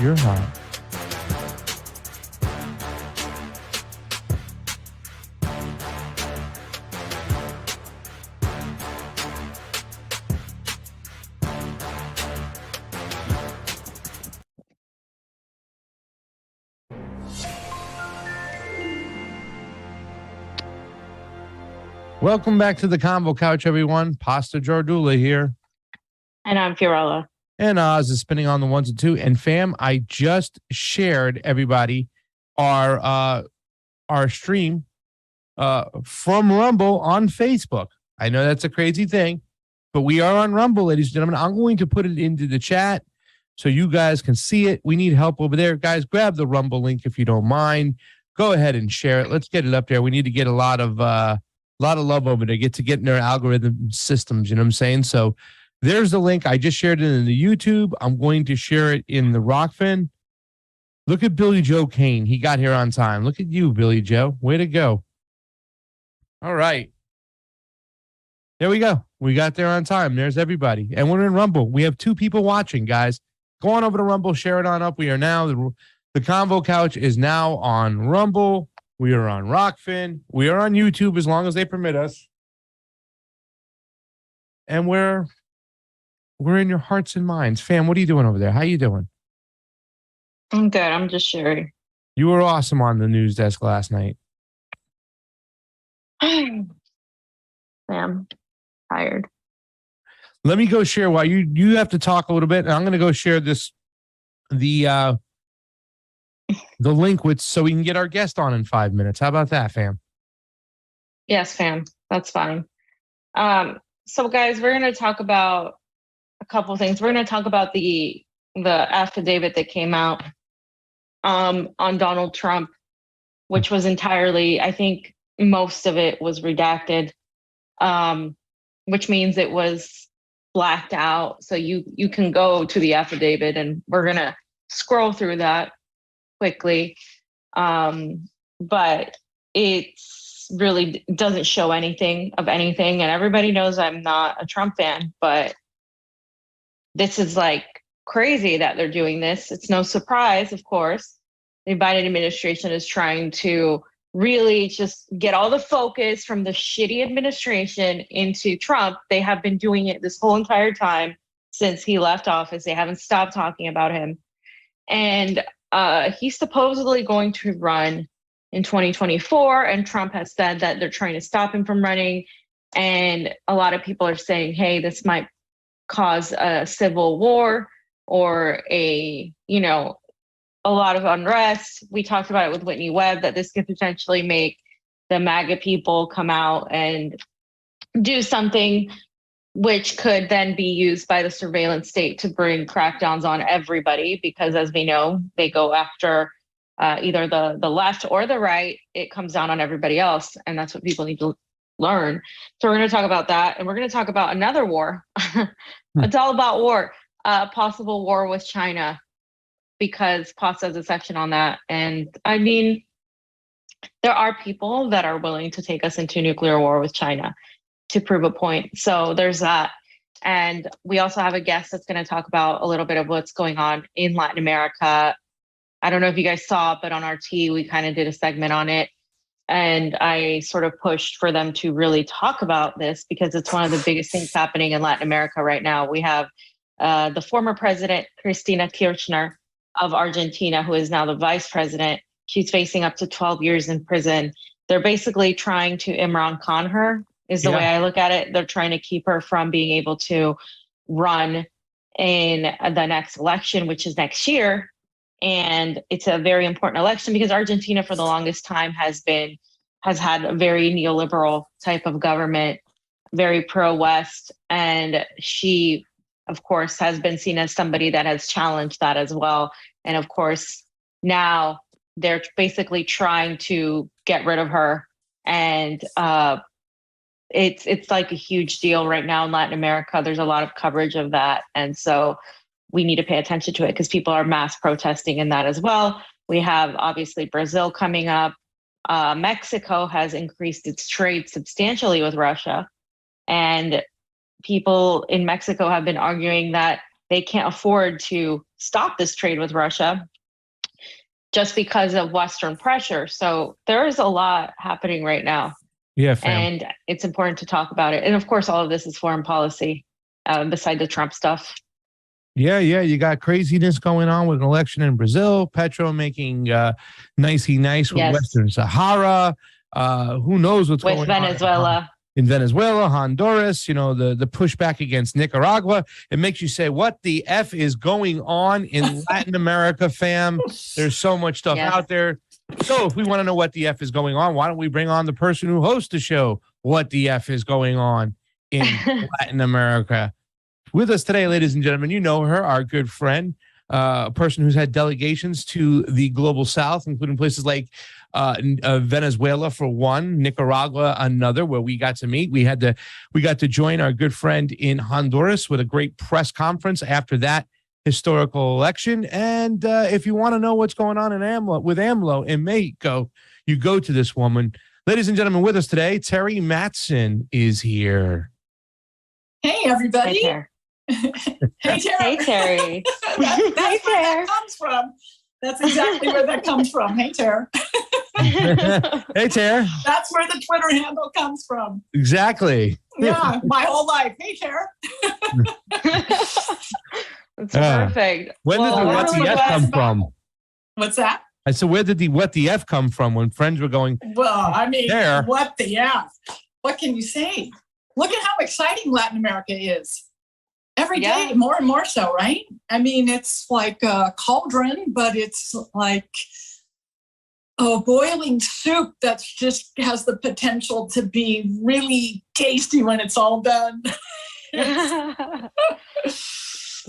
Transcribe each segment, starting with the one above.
You're hot. Welcome back to the Combo Couch, everyone. Pasta Jardula here. And I'm Fiorella. And Oz is spinning on the ones and two. And fam, I just shared, everybody, our stream from Rumble on Facebook. I know that's a crazy thing, but we are on Rumble, ladies and gentlemen. I'm going to put it into the chat. so you guys can see it. We need help over there. Guys, grab the Rumble link if you don't mind. Go ahead and share it. Let's get it up there. We need to get a lot of love over there, get in their algorithm systems. You know what I'm saying? So there's the link. I just shared it in the YouTube. I'm going to share it in the Rokfin. Look at Billy Joe Kane. He got here on time. Look at you, Billy Joe. Way to go. All right. There we go. We got there on time. There's everybody. And we're in Rumble. We have 2 people watching, guys. Go on over to Rumble. Share it on up. We are now, the Convo Couch is now on Rumble. We are on Rokfin. We are on YouTube as long as they permit us. And we're in your hearts and minds. Fam, what are you doing over there? How you doing? I'm good. I'm just sharing. You were awesome on the news desk last night. I'm tired. Let me go share while you have to talk a little bit. And I'm going to go share the link so we can get our guest on in 5 minutes. How about that, fam? Yes, fam. That's fine. So guys, we're going to talk about a couple things. We're going to talk about the affidavit that came out on Donald Trump, which was entirely, I think most of it was redacted, which means it was blacked out. So you can go to the affidavit, and we're going to scroll through that quickly. But it's really doesn't show anything of anything. And everybody knows I'm not a Trump fan, but this is like crazy that they're doing this. It's no surprise, of course. The Biden administration is trying to really just get all the focus from the shitty administration into Trump. They have been doing it this whole entire time since he left office. They haven't stopped talking about him. And he's supposedly going to run in 2024. And Trump has said that they're trying to stop him from running. And a lot of people are saying, hey, this might cause a civil war or a lot of unrest. We talked about it with Whitney Webb, that this could potentially make the MAGA people come out and do something which could then be used by the surveillance state to bring crackdowns on everybody, because as we know, they go after either the left or the right. It comes down on everybody else. And that's what people need to learn. So we're going to talk about that. And we're going to talk about another war. It's all about war, possible war with China, because POTS has a section on that. And I mean, there are people that are willing to take us into nuclear war with China to prove a point. So there's that. And we also have a guest that's going to talk about a little bit of what's going on in Latin America. I don't know if you guys saw, but on RT, we kind of did a segment on it. And I sort of pushed for them to really talk about this because it's one of the biggest things happening in Latin America right now. We have the former president, Cristina Kirchner of Argentina, who is now the vice president. She's facing up to 12 years in prison. They're basically trying to Imran Khan her, is the way I look at it. They're trying to keep her from being able to run in the next election, which is next year. And it's a very important election because Argentina for the longest time has had a very neoliberal type of government, very pro-West. And she, of course, has been seen as somebody that has challenged that as well. And of course, now they're basically trying to get rid of her. And it's like a huge deal right now in Latin America. There's a lot of coverage of that. And so we need to pay attention to it because people are mass protesting in that as well. We have obviously Brazil coming up. Mexico has increased its trade substantially with Russia. And people in Mexico have been arguing that they can't afford to stop this trade with Russia just because of Western pressure. So there is a lot happening right now. Yeah, fam. And it's important to talk about it. And of course, all of this is foreign policy beside the Trump stuff. Yeah. You got craziness going on with an election in Brazil. Petro making nicey nice with Western Sahara. Who knows what's going on with Venezuela. In Venezuela, Honduras, the pushback against Nicaragua. It makes you say, what the F is going on in Latin America, fam? There's so much stuff out there. So if we want to know what the F is going on, why don't we bring on the person who hosts the show, What the F is Going On in Latin America? With us today, ladies and gentlemen, you know her, our good friend, a person who's had delegations to the global south, including places like Venezuela for one, Nicaragua another, where we got to meet. We got to join our good friend in Honduras with a great press conference after that historical election. And if you want to know what's going on in AMLO in Mexico, you go to this woman. Ladies and gentlemen, with us today, Teri Matson is here. Hey, everybody. Hey, Hey, Tara. Hey, Teri. That's where that comes from. That's exactly where that comes from. Hey, Tara. Hey, Tara. That's where the Twitter handle comes from. Exactly. Yeah, my whole life. Hey, Tara. That's perfect. When did the what the F come from? What's that? I said, where did the what the F come from when friends were going? Well, I mean, there. What the F? What can you say? Look at how exciting Latin America is. Every day, more and more so, right? I mean, it's like a cauldron, but it's like a boiling soup that just has the potential to be really tasty when it's all done.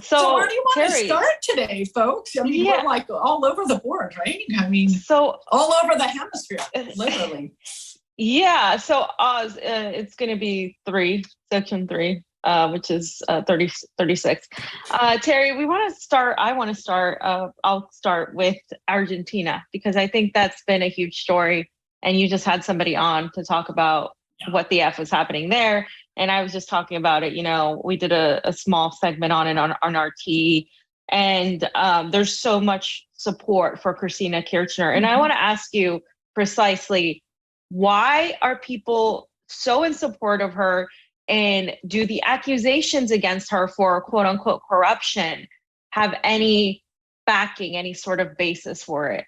So where do you want to start today, folks? I mean, we're like all over the board, right? I mean, so all over the hemisphere, literally. Yeah. So it's going to be section 3. Which is 36. Teri, I want to start, I'll start with Argentina, because I think that's been a huge story. And you just had somebody on to talk about what the F is happening there. And I was just talking about it, we did a small segment on it on RT. And there's so much support for Cristina Kirchner. And I want to ask you precisely, why are people so in support of her? And do the accusations against her for quote unquote corruption have any backing, any sort of basis for it?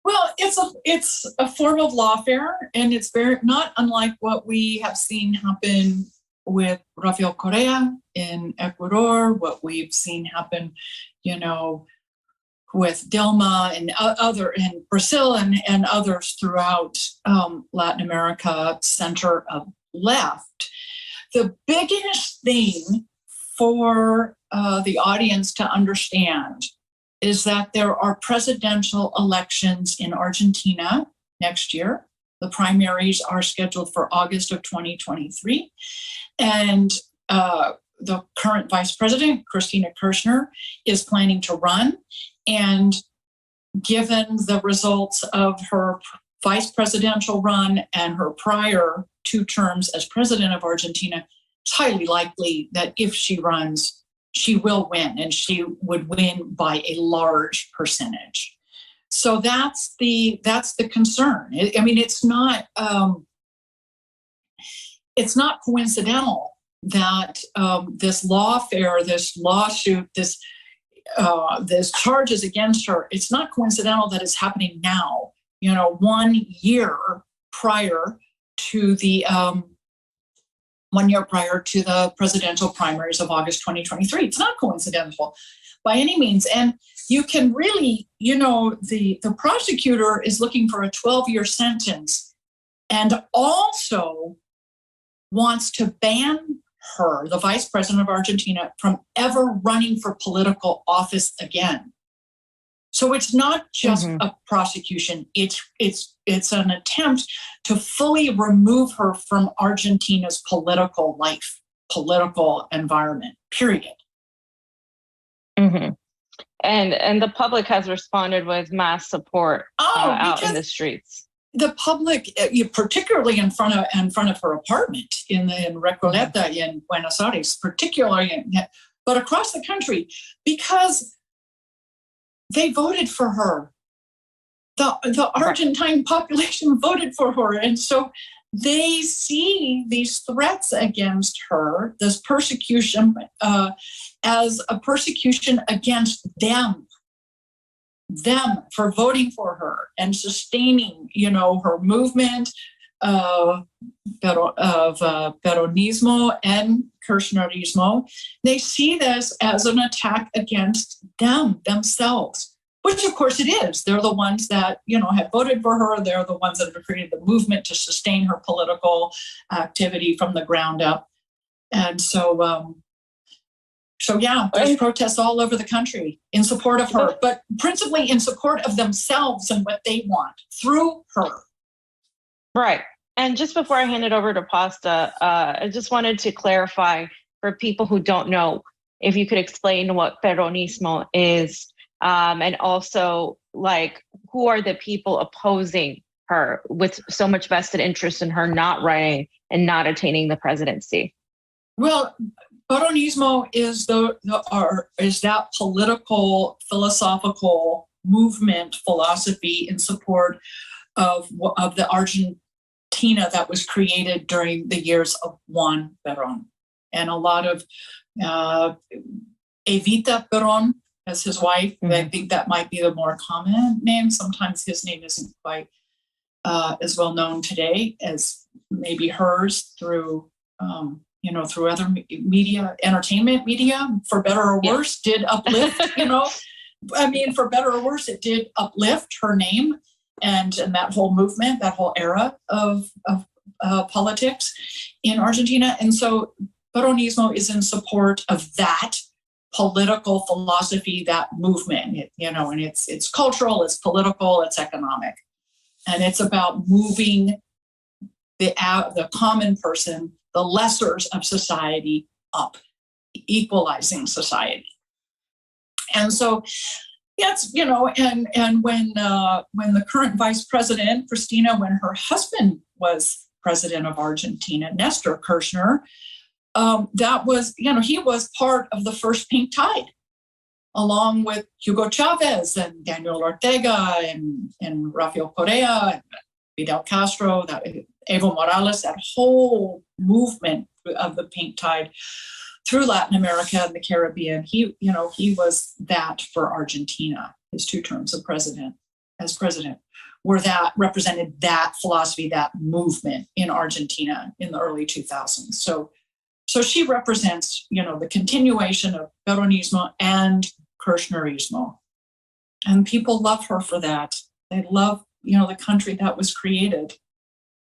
Well, it's a form of lawfare, and it's very not unlike what we have seen happen with Rafael Correa in Ecuador, what we've seen happen, with Dilma and other in Brazil and others throughout Latin America, center of left. The biggest thing for the audience to understand is that there are presidential elections in Argentina next year. The primaries are scheduled for August of 2023. And the current vice president, Cristina Kirchner, is planning to run. And given the results of her vice presidential run and her prior 2 terms as president of Argentina, it's highly likely that if she runs, she will win, and she would win by a large percentage. So that's the concern. I mean, it's not coincidental that this lawfare, this lawsuit, this charges against her. It's not coincidental that it's happening now. 1 year prior to the 1 year prior to the presidential primaries of August 2023. It's not coincidental by any means. And you can really, the prosecutor is looking for a 12-year sentence and also wants to ban her, the vice president of Argentina, from ever running for political office again. So it's not just a prosecution. It's an attempt to fully remove her from Argentina's political life, political environment, period. Mm-hmm. And the public has responded with mass support out in the streets. The public, particularly in front of her apartment in Recoleta in Buenos Aires, but across the country, because they voted for her. The Argentine population voted for her. And so they see these threats against her, this persecution, as a persecution against them for voting for her and sustaining, her movement of Peronismo and Kirchnerismo. They see this as an attack against themselves, which of course it is. They're the ones that, have voted for her. They're the ones that have created the movement to sustain her political activity from the ground up. And so So yeah, there's protests all over the country in support of her, but principally in support of themselves and what they want through her. Right. And just before I hand it over to Pasta, I just wanted to clarify for people who don't know, if you could explain what peronismo is, and also like who are the people opposing her with so much vested interest in her not running and not attaining the presidency. Well, peronismo is that political, philosophical movement, philosophy in support of the Argentina that was created during the years of Juan Perón. And a lot of Evita Perón as his wife. Mm-hmm. I think that might be the more common name. Sometimes his name isn't quite as well known today as maybe hers through through other media, entertainment media, for better or worse, did uplift, for better or worse, it did uplift her name and that whole movement, that whole era of politics in Argentina. And so Peronismo is in support of that political philosophy, that movement, and it's cultural, it's political, it's economic. And it's about moving the common person, the lessers of society up, equalizing society. And so, yes, and when the current vice president, Cristina, when her husband was president of Argentina, Nestor Kirchner, that was, he was part of the first pink tide, along with Hugo Chavez and Daniel Ortega and Rafael Correa and Fidel Castro, Evo Morales, that whole movement of the pink tide through Latin America and the Caribbean. He was that for Argentina. His 2 terms as president were that represented that philosophy, that movement in Argentina in the early 2000s. So she represents, the continuation of Peronismo and Kirchnerismo. And people love her for that. They love, the country that was created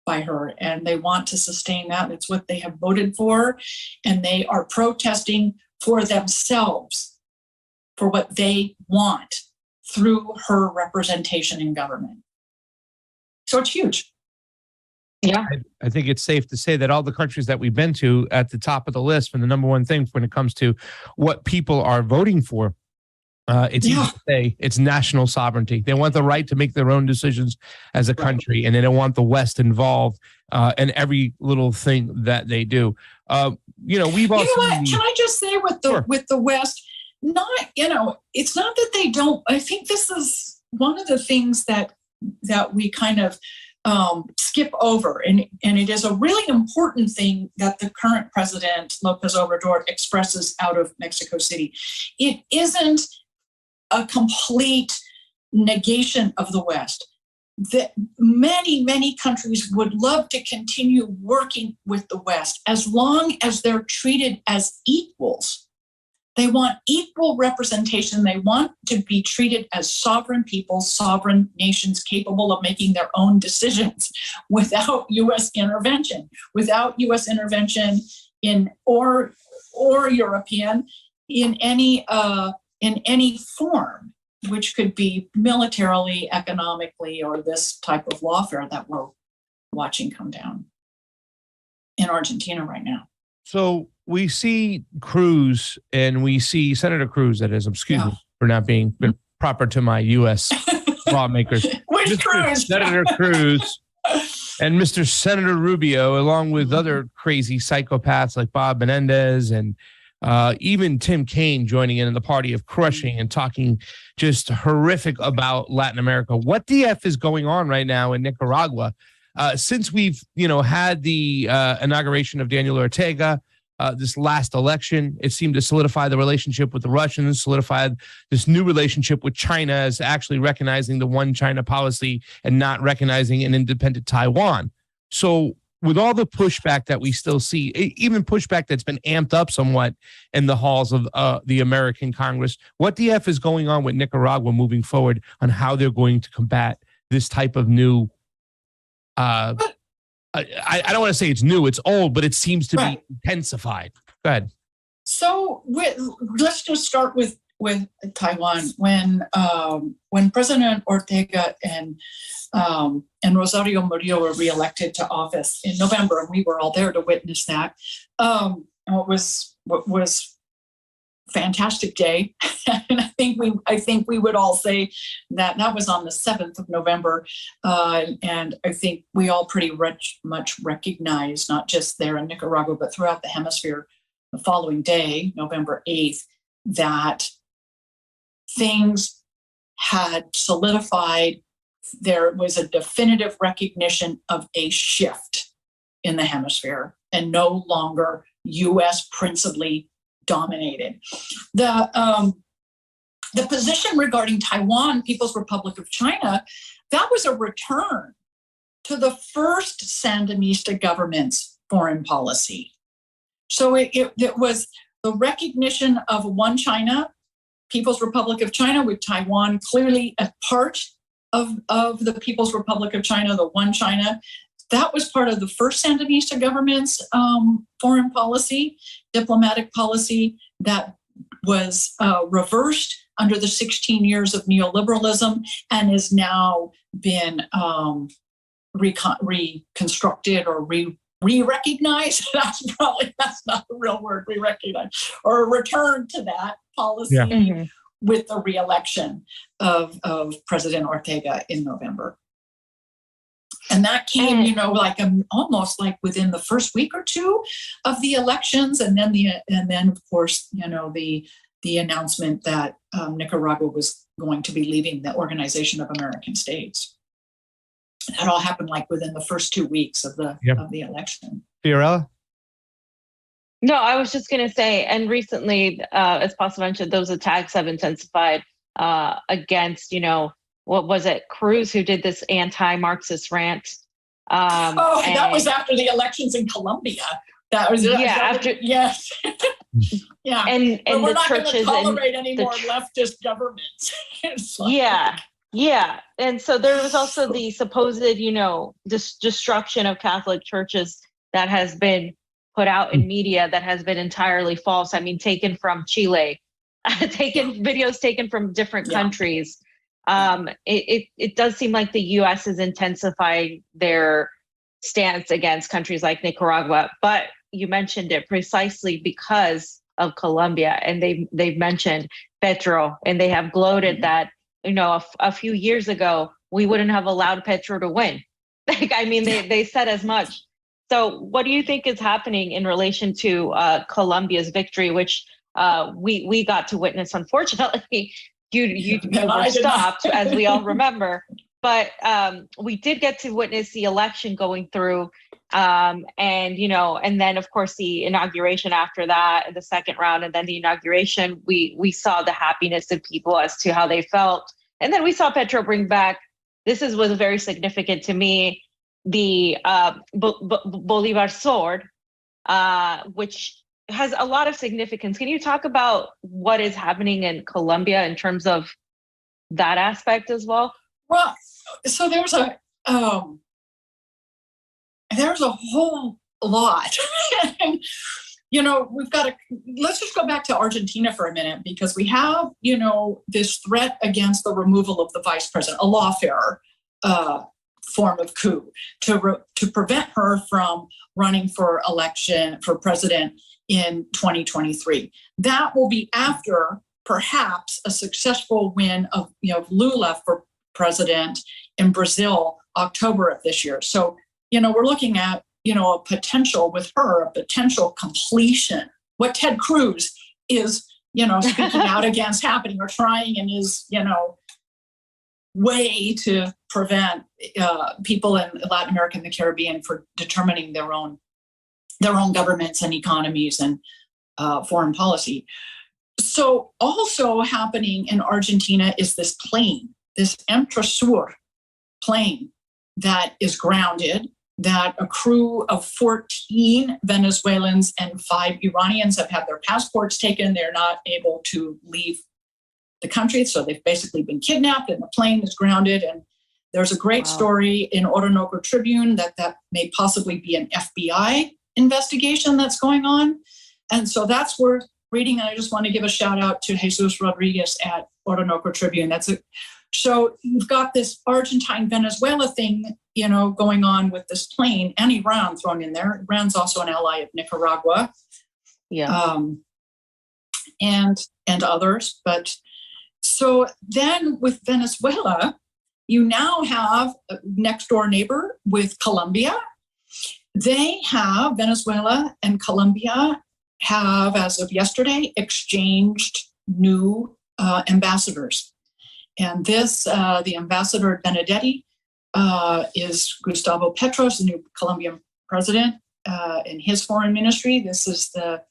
by her, and they want to sustain that. It's what they have voted for, and they are protesting for themselves, for what they want through her representation in government. So it's huge. Yeah, I think it's safe to say that all the countries that we've been to at the top of the list, for the number one thing when it comes to what people are voting for, it's easy to say it's national sovereignty. They want the right to make their own decisions as a country, and they don't want the West involved in every little thing that they do. We've also. Can I just say with the West, it's not that they don't. I think this is one of the things that we kind of skip over, and it is a really important thing that the current president López Obrador expresses out of Mexico City. It isn't a complete negation of the West. That many countries would love to continue working with the West as long as they're treated as equals. They want equal representation. They want to be treated as sovereign people, sovereign nations capable of making their own decisions without U.S. intervention, or European in any form, which could be militarily, economically, or this type of lawfare that we're watching come down in Argentina right now. So we see Cruz, and we see Senator Cruz, that is, excuse me for not being proper to my U.S. lawmakers. Which Cruz? Senator Cruz and Mr. Senator Rubio, along with other crazy psychopaths like Bob Menendez and even Tim Kaine joining in the party of crushing and talking just horrific about Latin America. What DF is going on right now in Nicaragua? Since we've, had the inauguration of Daniel Ortega, this last election, it seemed to solidify the relationship with the Russians, solidified this new relationship with China as actually recognizing the one China policy and not recognizing an independent Taiwan. So with all the pushback that we still see, even pushback that's been amped up somewhat in the halls of the American Congress, what DF is going on with Nicaragua moving forward on how they're going to combat this type of new I don't want to say it's new, it's old, but it seems to be intensified. Go ahead. So let's just start with Taiwan. When President Ortega and Rosario Murillo were reelected to office in November, and we were all there to witness that. What was fantastic day, and I think we would all say that was on the 7th of November, and I think we all pretty much recognize, not just there in Nicaragua but throughout the hemisphere, the following day, November 8th, that things had solidified. There was a definitive recognition of a shift in the hemisphere, and no longer U.S. principally dominated. The position regarding Taiwan, People's Republic of China, that was a return to the first Sandinista government's foreign policy. So it was the recognition of one China, People's Republic of China, with Taiwan clearly a part of the People's Republic of China, the one China. That was part of the first Sandinista government's foreign policy, diplomatic policy that was reversed under the 16 years of neoliberalism and has now been reconstructed or re-recognized. That's not the real word, re-recognize, or a return to that policy with the re-election of President Ortega in November. And that came, almost like within the first week or two of the elections, and then of course, the announcement that Nicaragua was going to be leaving the Organization of American States. That all happened like within the first 2 weeks of the election. Fiorella? No, I was just going to say, and recently, as Pasa mentioned, those attacks have intensified against, what was it, Cruz, who did this anti-Marxist rant. That was after the elections in Colombia. That was after. Yes. Yeah. And we're the not going churches to tolerate any more leftist governments. Yeah. And so there was also the supposed, destruction of Catholic churches that has been put out in media that has been entirely false. I mean, taken from Chile, videos taken from different countries. It does seem like the U.S. is intensifying their stance against countries like Nicaragua, but you mentioned it precisely because of Colombia, and they've mentioned Petro, and they have gloated that a few years ago we wouldn't have allowed Petro to win. They said as much. So, what do you think is happening in relation to Colombia's victory, which we got to witness, unfortunately? You were stopped, as we all remember. But we did get to witness the election going through, and then of course the inauguration after that, the second round, and then the inauguration. We saw the happiness of people as to how they felt, and then we saw Petro bring back. This was very significant to me. The Bolivar sword, which has a lot of significance. Can you talk about what is happening in Colombia in terms of that aspect as well? Well, so there's a whole lot. Let's just go back to Argentina for a minute, because we have, this threat against the removal of the vice president, a lawfare form of coup, to prevent her from running for president in 2023. That will be after perhaps a successful win of Lula for president in Brazil, October of this year. So, we're looking at, a potential with her, a potential completion. What Ted Cruz is, speaking out against happening, or trying in his, way to prevent people in Latin America and the Caribbean for determining their own governments and economies and foreign policy. So also happening in Argentina is this plane, this Emtrasur plane that is grounded, that a crew of 14 Venezuelans and 5 Iranians have had their passports taken. They're not able to leave the country. So they've basically been kidnapped, and the plane is grounded. And there's a great story in Orinoco Tribune that may possibly be an FBI investigation that's going on. And so that's where reading, and I just want to give a shout out to Jesus Rodriguez at Orinoco Tribune. So you've got this Argentine-Venezuela thing, going on with this plane, and Iran thrown in there. Iran's also an ally of Nicaragua. Yeah. And others. But so then with Venezuela, you now have a next door neighbor with Colombia. Venezuela and Colombia have, as of yesterday, exchanged new ambassadors. And the ambassador Benedetti is Gustavo Petros, the new Colombian president, in his foreign ministry. This is the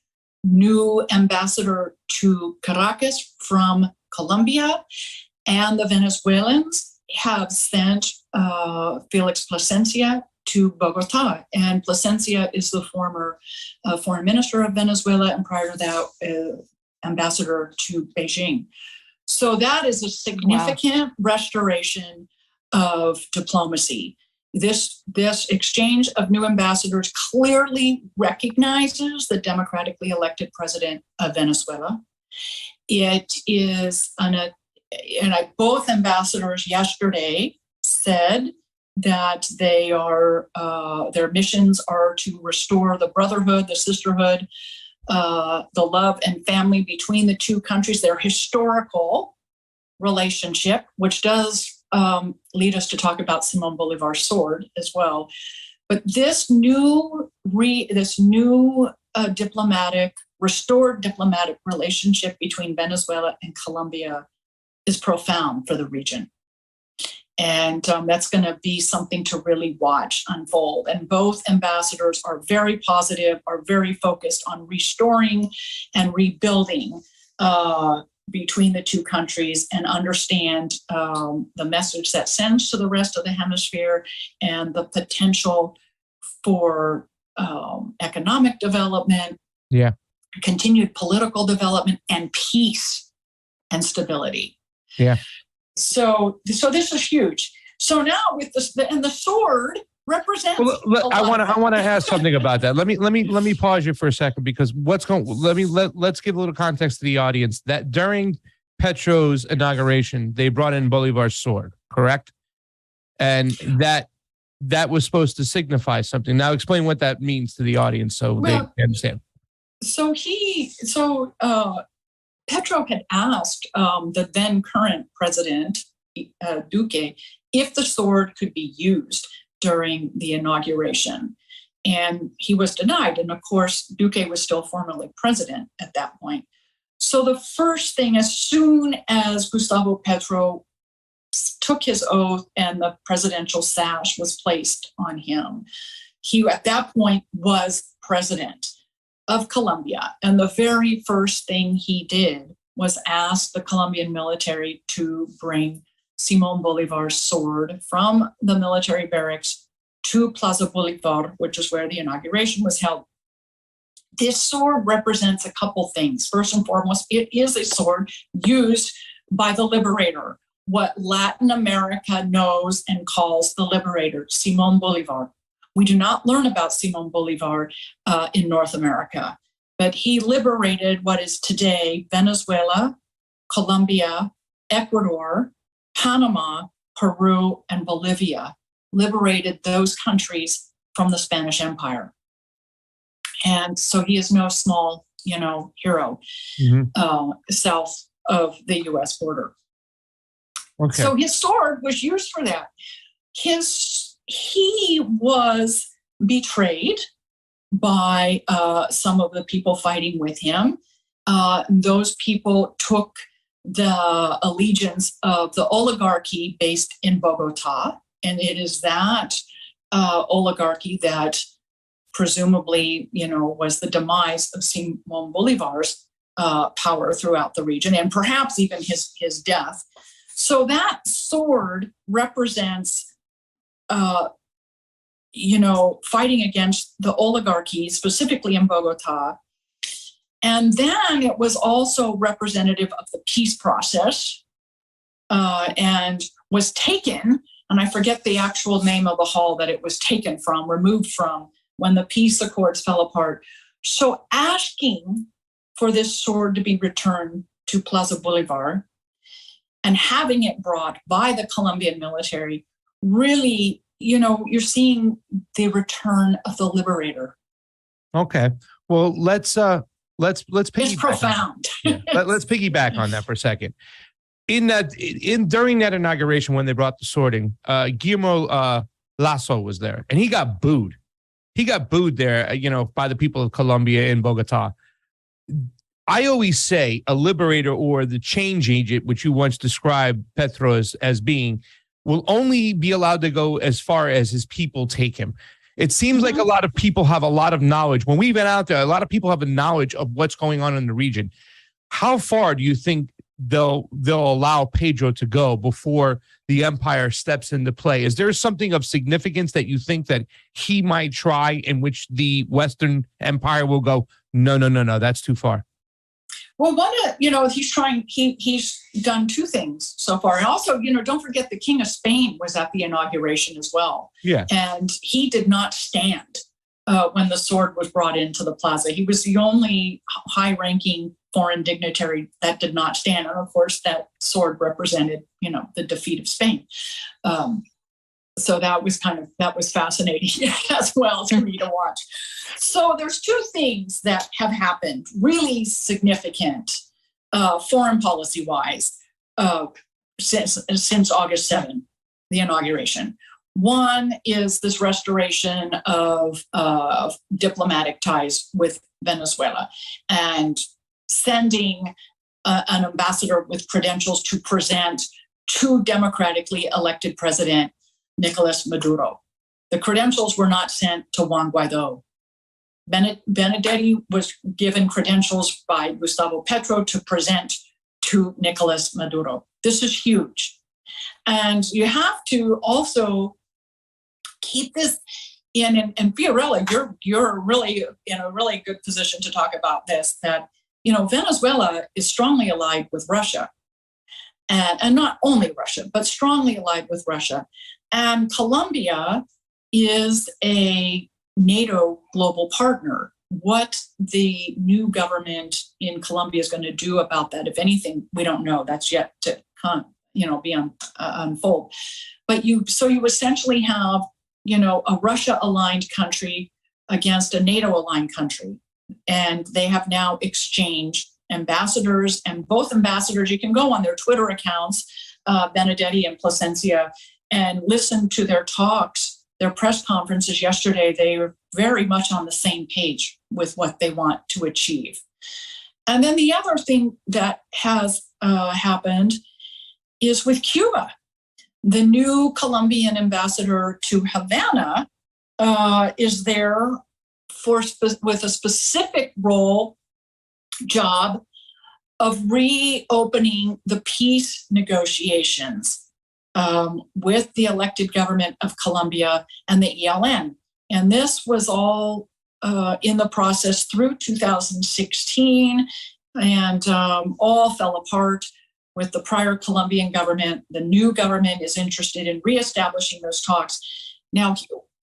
new ambassador to Caracas from Colombia. And the Venezuelans have sent Felix Plasencia to Bogota. And Plasencia is the former foreign minister of Venezuela, and prior to that, ambassador to Beijing. So that is a significant restoration of diplomacy. This exchange of new ambassadors clearly recognizes the democratically elected president of Venezuela. It is both ambassadors yesterday said that their missions are to restore the brotherhood, the sisterhood, the love and family between the two countries, their historical relationship, which does lead us to talk about Simon Bolivar's sword as well. But this new restored diplomatic relationship between Venezuela and Colombia is profound for the region. And that's going to be something to really watch unfold. And both ambassadors are very positive, are very focused on restoring and rebuilding between the two countries, and understand the message that sends to the rest of the hemisphere, and the potential for economic development, continued political development, and peace and stability. Yeah. So this is huge. So now with the sword represents. Well, I want to ask something about that. Let me pause you for a second, because let's give a little context to the audience that during Petro's inauguration, they brought in Bolivar's sword, correct? And that was supposed to signify something. Now explain what that means to the audience so they understand. So Petro had asked the then current president, Duque, if the sword could be used during the inauguration. And he was denied. And of course, Duque was still formally president at that point. So the first thing, as soon as Gustavo Petro took his oath and the presidential sash was placed on him, he at that point was president of Colombia. And the very first thing he did was ask the Colombian military to bring Simón Bolívar's sword from the military barracks to Plaza Bolívar, which is where the inauguration was held. This sword represents a couple things. First and foremost, it is a sword used by the liberator, what Latin America knows and calls the liberator, Simón Bolívar. We do not learn about Simón Bolívar in North America, but he liberated what is today Venezuela, Colombia, Ecuador, Panama, Peru, and Bolivia, liberated those countries from the Spanish Empire. And so he is no small, hero south of the U.S. border. Okay. So his sword was used for that. He was betrayed by some of the people fighting with him. Those people took the allegiance of the oligarchy based in Bogota, and it is that oligarchy that presumably, was the demise of Simón Bolívar's power throughout the region, and perhaps even his death. So that sword represents fighting against the oligarchy, specifically in Bogota. And then it was also representative of the peace process and was taken, and I forget the actual name of the hall that it was taken from, removed from, when the peace accords fell apart. So asking for this sword to be returned to Plaza Bolivar and having it brought by the Colombian military, really, you're seeing the return of the liberator. Okay. Well, let's piggyback. It's profound. Let's piggyback on that for a second. During that inauguration, when they brought the swording, Guillermo Lasso was there, and he got booed. He got booed there, by the people of Colombia in Bogota. I always say a liberator or the change agent, which you once described Petro as being, will only be allowed to go as far as his people take him. It seems like a lot of people have a lot of knowledge. When we've been out there, a lot of people have a knowledge of what's going on in the region. How far do you think they'll allow Pedro to go before the empire steps into play? Is there something of significance that you think that he might try in which the Western Empire will go, no, that's too far? Well, he's done two things so far. And also, don't forget the King of Spain was at the inauguration as well. Yeah. And he did not stand when the sword was brought into the plaza. He was the only high-ranking foreign dignitary that did not stand. And of course, that sword represented, the defeat of Spain. So that was fascinating as well for me to watch. So there's two things that have happened, really significant foreign policy-wise, since August 7th, the inauguration. One is this restoration of diplomatic ties with Venezuela and sending an ambassador with credentials to present to democratically elected President Nicolas Maduro. The credentials were not sent to Juan Guaido. Benedetti was given credentials by Gustavo Petro to present to Nicolas Maduro. This is huge. And you have to also keep this in, and Fiorella, you're really in a really good position to talk about this, that, Venezuela is strongly allied with Russia. And not only Russia, but strongly allied with Russia. And Colombia is a NATO global partner. What the new government in Colombia is going to do about that, if anything, we don't know. That's yet to unfold. But you essentially have, a Russia-aligned country against a NATO-aligned country. And they have now exchanged ambassadors, and both ambassadors, you can go on their Twitter accounts, Benedetti and Plasencia, and listen to their talks, their press conferences yesterday. They were very much on the same page with what they want to achieve. And then the other thing that has happened is with Cuba. The new Colombian ambassador to Havana is there with a specific job of reopening the peace negotiations with the elected government of Colombia and the ELN. And this was all in the process through 2016 and all fell apart with the prior Colombian government. The new government is interested in reestablishing those talks. Now,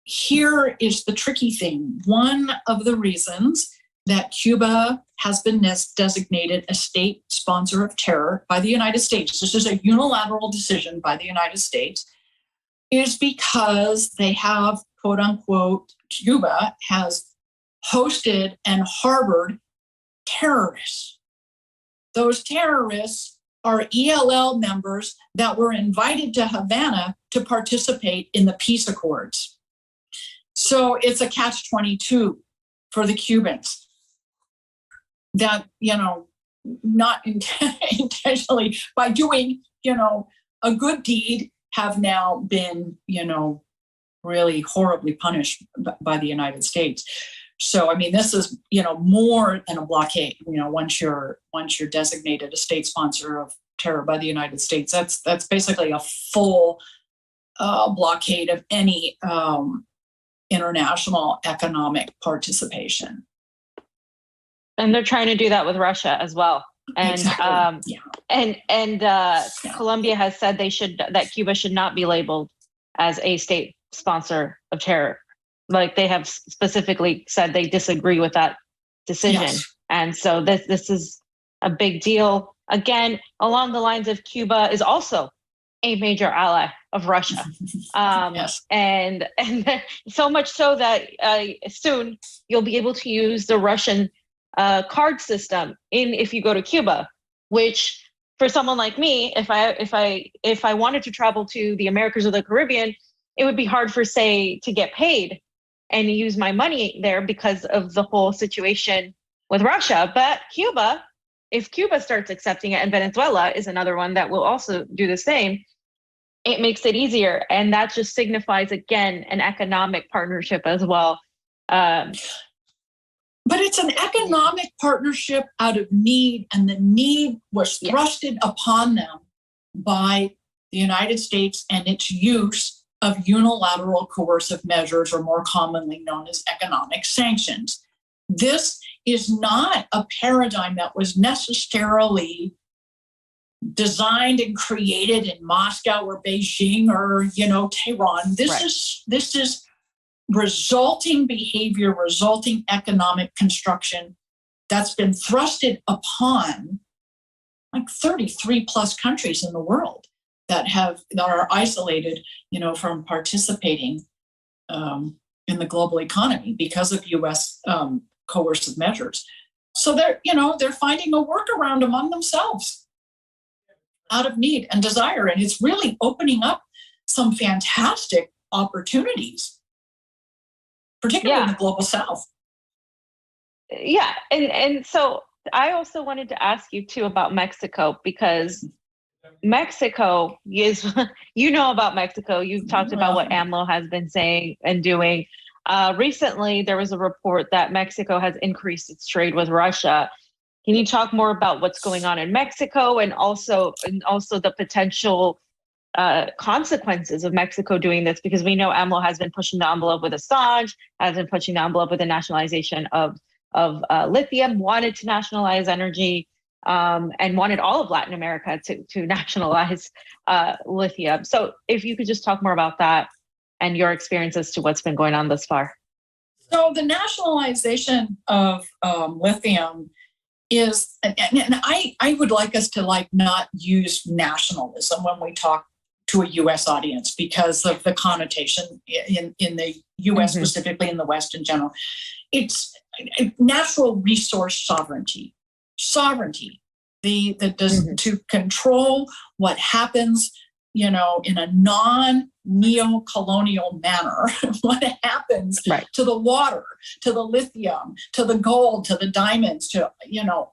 here is the tricky thing. One of the reasons that Cuba has been designated a state sponsor of terror by the United States, this is a unilateral decision by the United States, is because they have, quote unquote, Cuba has hosted and harbored terrorists. Those terrorists are ELL members that were invited to Havana to participate in the peace accords. So it's a catch-22 for the Cubans that, not intentionally, by doing, a good deed, have now been, really horribly punished by the United States. So, this is, more than a blockade. Once you're designated a state sponsor of terror by the United States, that's basically a full blockade of any international economic participation. And they're trying to do that with Russia as well. And exactly. Colombia has said that Cuba should not be labeled as a state sponsor of terror. Like they have specifically said they disagree with that decision. Yes. And so this is a big deal. Again, along the lines of Cuba is also a major ally of Russia. Yes. And so much so that soon you'll be able to use the Russian card system if you go to Cuba, which for someone like me, if I wanted to travel to the Americas or the Caribbean, it would be hard to get paid and use my money there because of the whole situation with Russia. But Cuba, if Cuba starts accepting it, and Venezuela is another one that will also do the same, it makes it easier. And that just signifies, again, an economic partnership as well. But it's an economic partnership out of need, and the need was thrusted upon them by the United States and its use of unilateral coercive measures, or more commonly known as economic sanctions. This is not a paradigm that was necessarily designed and created in Moscow or Beijing or, Tehran. This is resulting behavior, resulting economic construction that's been thrusted upon like 33 plus countries in the world that are isolated, from participating in the global economy because of U.S. Coercive measures. So they're finding a workaround among themselves out of need and desire, and it's really opening up some fantastic opportunities, particularly in the global South. Yeah, and so I also wanted to ask you too about Mexico, because Mexico is, about Mexico. You've talked about what AMLO has been saying and doing. Recently, there was a report that Mexico has increased its trade with Russia. Can you talk more about what's going on in Mexico, and also the potential consequences of Mexico doing this? Because we know AMLO has been pushing the envelope with Assange, has been pushing the envelope with the nationalization of lithium, wanted to nationalize energy, and wanted all of Latin America to nationalize lithium. So if you could just talk more about that and your experience as to what's been going on thus far. So the nationalization of lithium is, and I would like us to not use nationalism when we talk to a U.S. audience because of the connotation in the U.S. specifically, in the West in general. It's natural resource sovereignty. To control what happens, in a non-neo-colonial manner, what happens to the water, to the lithium, to the gold, to the diamonds, to,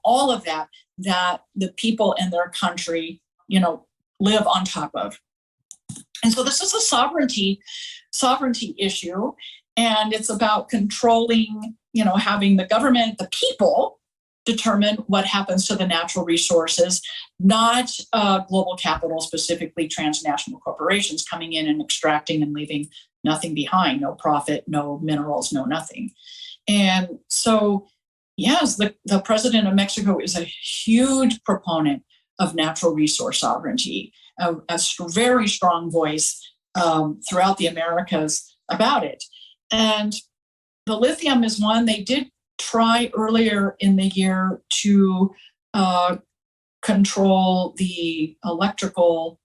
all of that the people in their country, live on top of. And so this is a sovereignty issue, and it's about controlling, having the government, the people, determine what happens to the natural resources, not global capital, specifically transnational corporations coming in and extracting and leaving nothing behind, no profit, no minerals, no nothing. And so, yes, the president of Mexico is a huge proponent of natural resource sovereignty, a very strong voice throughout the Americas about it. And the lithium is one. They did try earlier in the year to control the electrical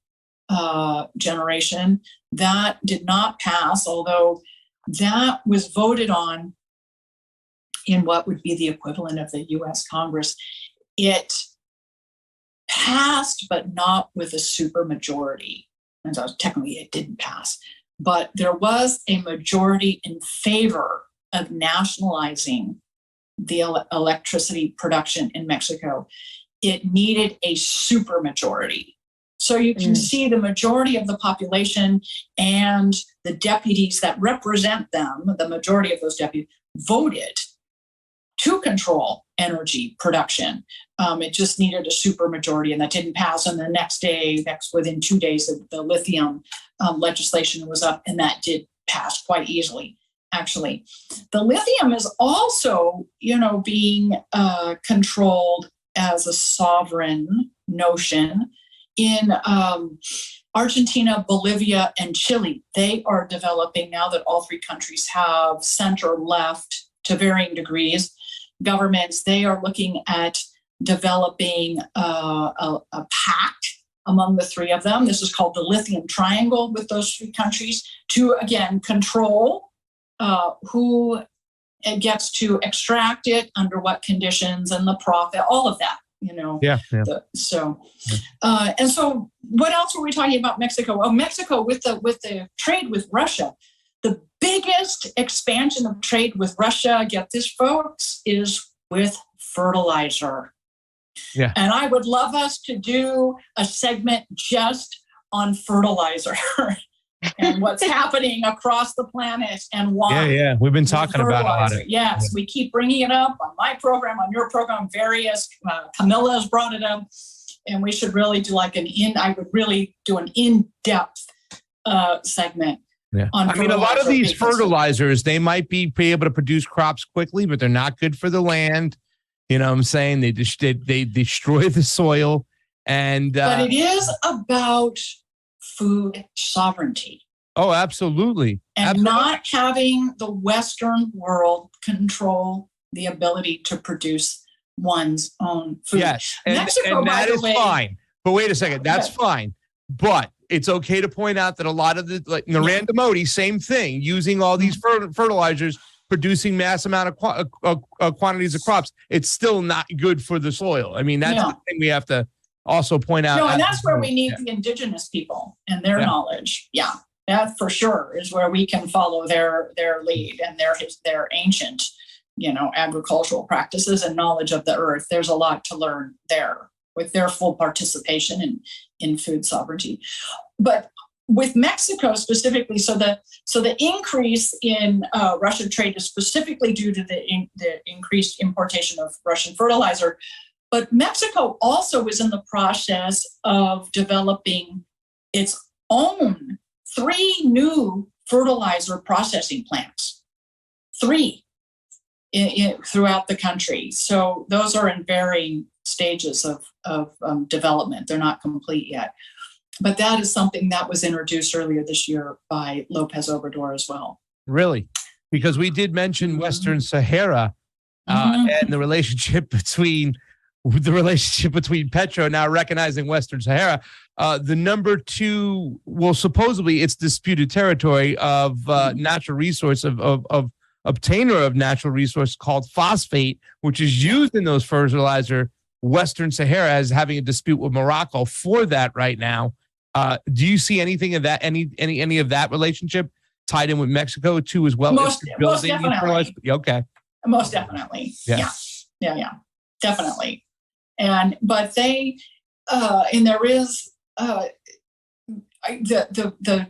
generation. That did not pass, although that was voted on in what would be the equivalent of the U.S. Congress. It passed, but not with a supermajority. And so technically it didn't pass. But there was a majority in favor of nationalizing the electricity production in Mexico. It needed a supermajority. So you can see the majority of the population and the deputies that represent them, the majority of those deputies, voted to control energy production. It just needed a supermajority, and that didn't pass. And the within 2 days, the lithium legislation was up, and that did pass quite easily. Actually, the lithium is also, being controlled as a sovereign notion in Argentina, Bolivia, and Chile. They are developing, now that all three countries have center left to varying degrees, governments, they are looking at developing a pact among the three of them. This is called the Lithium Triangle with those three countries to, again, control who gets to extract it, under what conditions, and the profit, all of that, Yeah. And so what else were we talking about Mexico? Oh, Mexico with the trade with Russia. The biggest expansion of trade with Russia, get this, folks, is with fertilizer. Yeah. And I would love us to do a segment just on fertilizer and what's happening across the planet and why. Yeah. We've been talking about a lot of it. Yes, we keep bringing it up on my program, on your program, various. Camilla has brought it up, and we should really do I would really do an in-depth segment. Yeah. I mean, a lot of these fertilizers, they might be able to produce crops quickly, but they're not good for the land. You know what I'm saying? They destroy the soil. But it is about food sovereignty. Oh, absolutely. And not having the Western world control the ability to produce one's own food. Yes. Mexico, and by that the is way, fine. But wait a second. That's fine. But it's okay to point out that a lot of the Narendra Modi, same thing, using all these fertilizers, producing mass amount of quantities of crops. It's still not good for the soil. I mean, that's the thing we have to also point out. No, and that's where we need the indigenous people and their knowledge. Yeah, that for sure is where we can follow their lead and their ancient, agricultural practices and knowledge of the earth. There's a lot to learn there with their full participation in food sovereignty. But with Mexico specifically, so the increase in Russian trade is specifically due to the increased importation of Russian fertilizer. But Mexico also is in the process of developing its own 3 new fertilizer processing plants, 3 throughout the country. So those are in varying stages of development. They're not complete yet. But that is something that was introduced earlier this year by Lopez Obrador as well. Really? Because we did mention Western Sahara and the relationship between Petro now recognizing Western Sahara. The number 2, well, supposedly it's disputed territory of natural resource of obtainer of natural resource called phosphate, which is used in those fertilizer. Western Sahara is having a dispute with Morocco for that right now. Do you see anything of that, any of that relationship tied in with Mexico too as well? Most definitely. Okay. Most definitely. Yeah, definitely. But they, and there is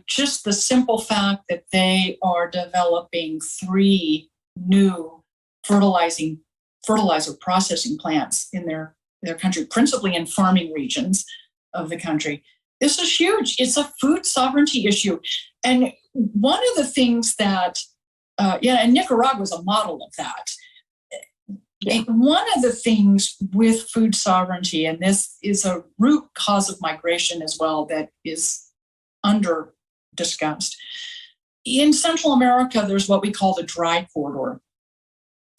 just the simple fact that they are developing 3 new fertilizer processing plants in their country, principally in farming regions of the country. This is huge. It's a food sovereignty issue. And one of the things that, and Nicaragua is a model of that. Yeah. One of the things with food sovereignty, and this is a root cause of migration as well that is under discussed. In Central America, there's what we call the dry corridor.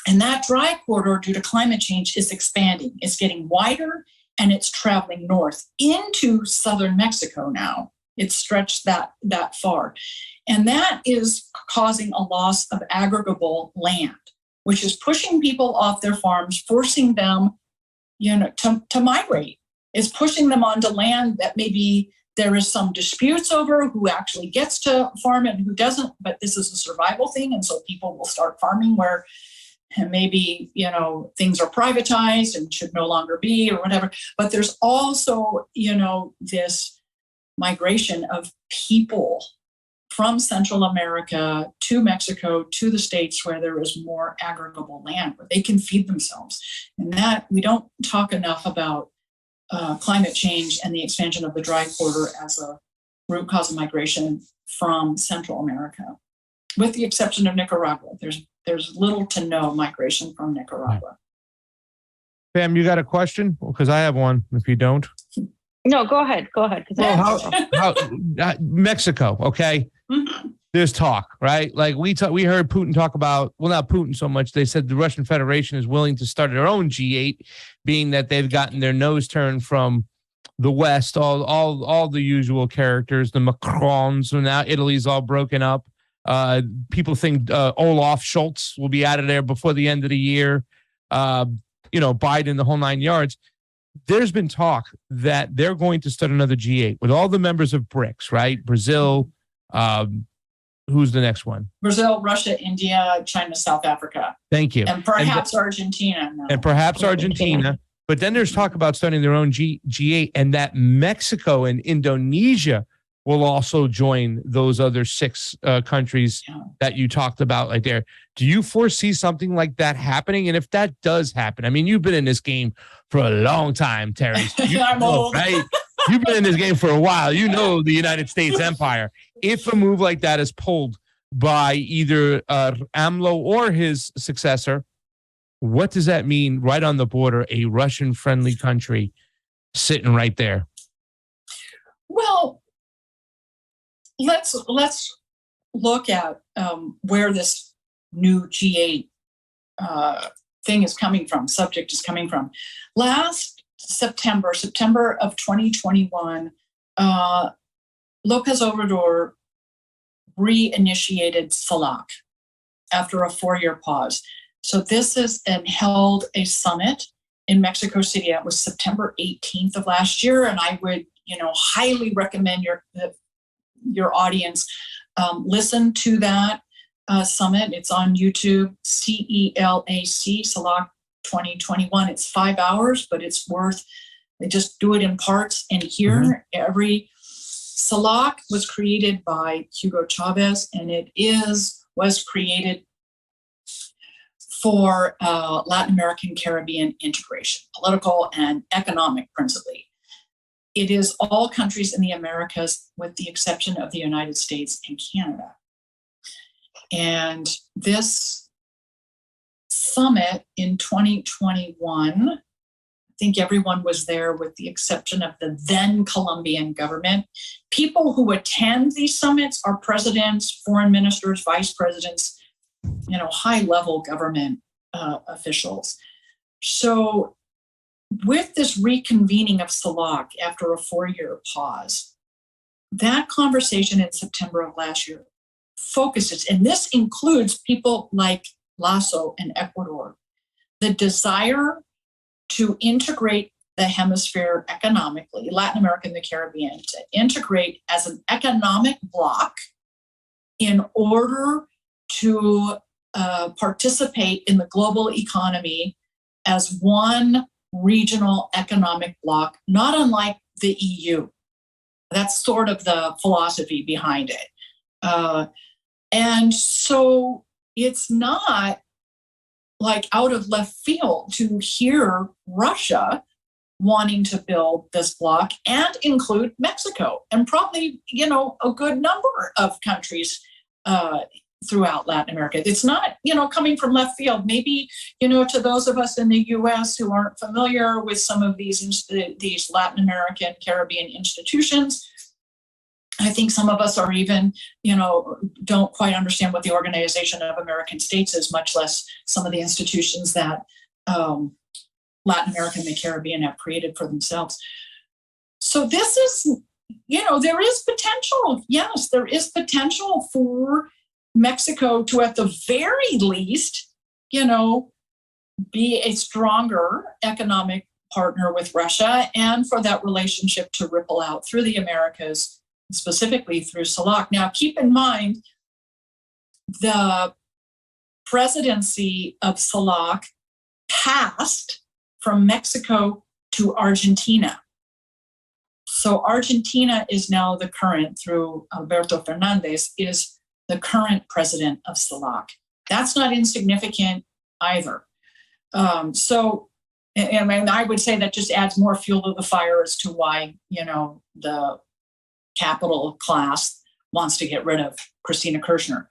And that dry corridor, due to climate change, is expanding. It's getting wider, and it's traveling north into southern Mexico now. It's stretched that far. And that is causing a loss of aggregable land, which is pushing people off their farms, forcing them, to migrate. It's pushing them onto land that maybe there is some disputes over who actually gets to farm and who doesn't, but this is a survival thing. And so people will start farming where maybe, things are privatized and should no longer be or whatever. But there's also, this migration of people from Central America to Mexico, to the States, where there is more aggregable land, where they can feed themselves. And that we don't talk enough about climate change and the expansion of the dry corridor as a root cause of migration from Central America, with the exception of Nicaragua. There's little to no migration from Nicaragua. Pam, you got a question? Because I have one. If you don't, no, go ahead. How Mexico? Okay. Mm-hmm. there's talk, right? Like we heard Putin talk about, well, not Putin so much. They said the Russian Federation is willing to start their own G8, being that they've gotten their nose turned from the West, all the usual characters, the Macrons. So now Italy's all broken up. People think Olaf Scholz will be out of there before the end of the year. Biden, the whole 9 yards. There's been talk that they're going to start another G8 with all the members of BRICS, right? Brazil. Who's the next one? Brazil, Russia, India, China, South Africa. Thank you. And perhaps Argentina. No. And perhaps Argentina. But then there's talk about starting their own G8, and that Mexico and Indonesia will also join those other 6 countries that you talked about right there. Do you foresee something like that happening? And if that does happen, I mean, you've been in this game for a long time, Teri. I'm old. Right? You've been in this game for a while. You know the United States empire. If a move like that is pulled by either AMLO or his successor, what does that mean right on the border, a Russian-friendly country sitting right there? Well, let's look at where this new G8 thing is coming from, subject is coming from. Last September of 2021, López Obrador reinitiated CELAC after a 4-year pause. So this is and held a summit in Mexico City. That was September 18th of last year, and I would, highly recommend your audience listen to that summit. It's on YouTube, CELAC 2021. It's 5 hours, but it's worth. They just do it in parts and hear every. CELAC was created by Hugo Chavez, and it was created for Latin American Caribbean integration, political and economic principally. It is all countries in the Americas with the exception of the United States and Canada. And this summit in 2021, I think everyone was there with the exception of the then Colombian government. People who attend these summits are presidents, foreign ministers, vice presidents, high-level government officials. So with this reconvening of CELAC after a 4-year pause, that conversation in September of last year focuses, and this includes people like Lasso in Ecuador, the desire to integrate the hemisphere economically, Latin America and the Caribbean, to integrate as an economic bloc in order to participate in the global economy as one regional economic bloc, not unlike the EU. That's sort of the philosophy behind it. And so it's not like out of left field to hear Russia wanting to build this bloc and include Mexico and probably, a good number of countries throughout Latin America. It's not, coming from left field. Maybe, to those of us in the U.S. who aren't familiar with some of these Latin American Caribbean institutions, I think some of us are even, don't quite understand what the Organization of American States is, much less some of the institutions that Latin America and the Caribbean have created for themselves. So this is, there is potential. Yes, there is potential for Mexico to, at the very least, be a stronger economic partner with Russia, and for that relationship to ripple out through the Americas, specifically through CELAC. Now, keep in mind, the presidency of CELAC passed from Mexico to Argentina. So Argentina is now the current, through Alberto Fernandez, is the current president of CELAC. That's not insignificant either. I would say that just adds more fuel to the fire as to why, the capital class wants to get rid of Christina Kirchner.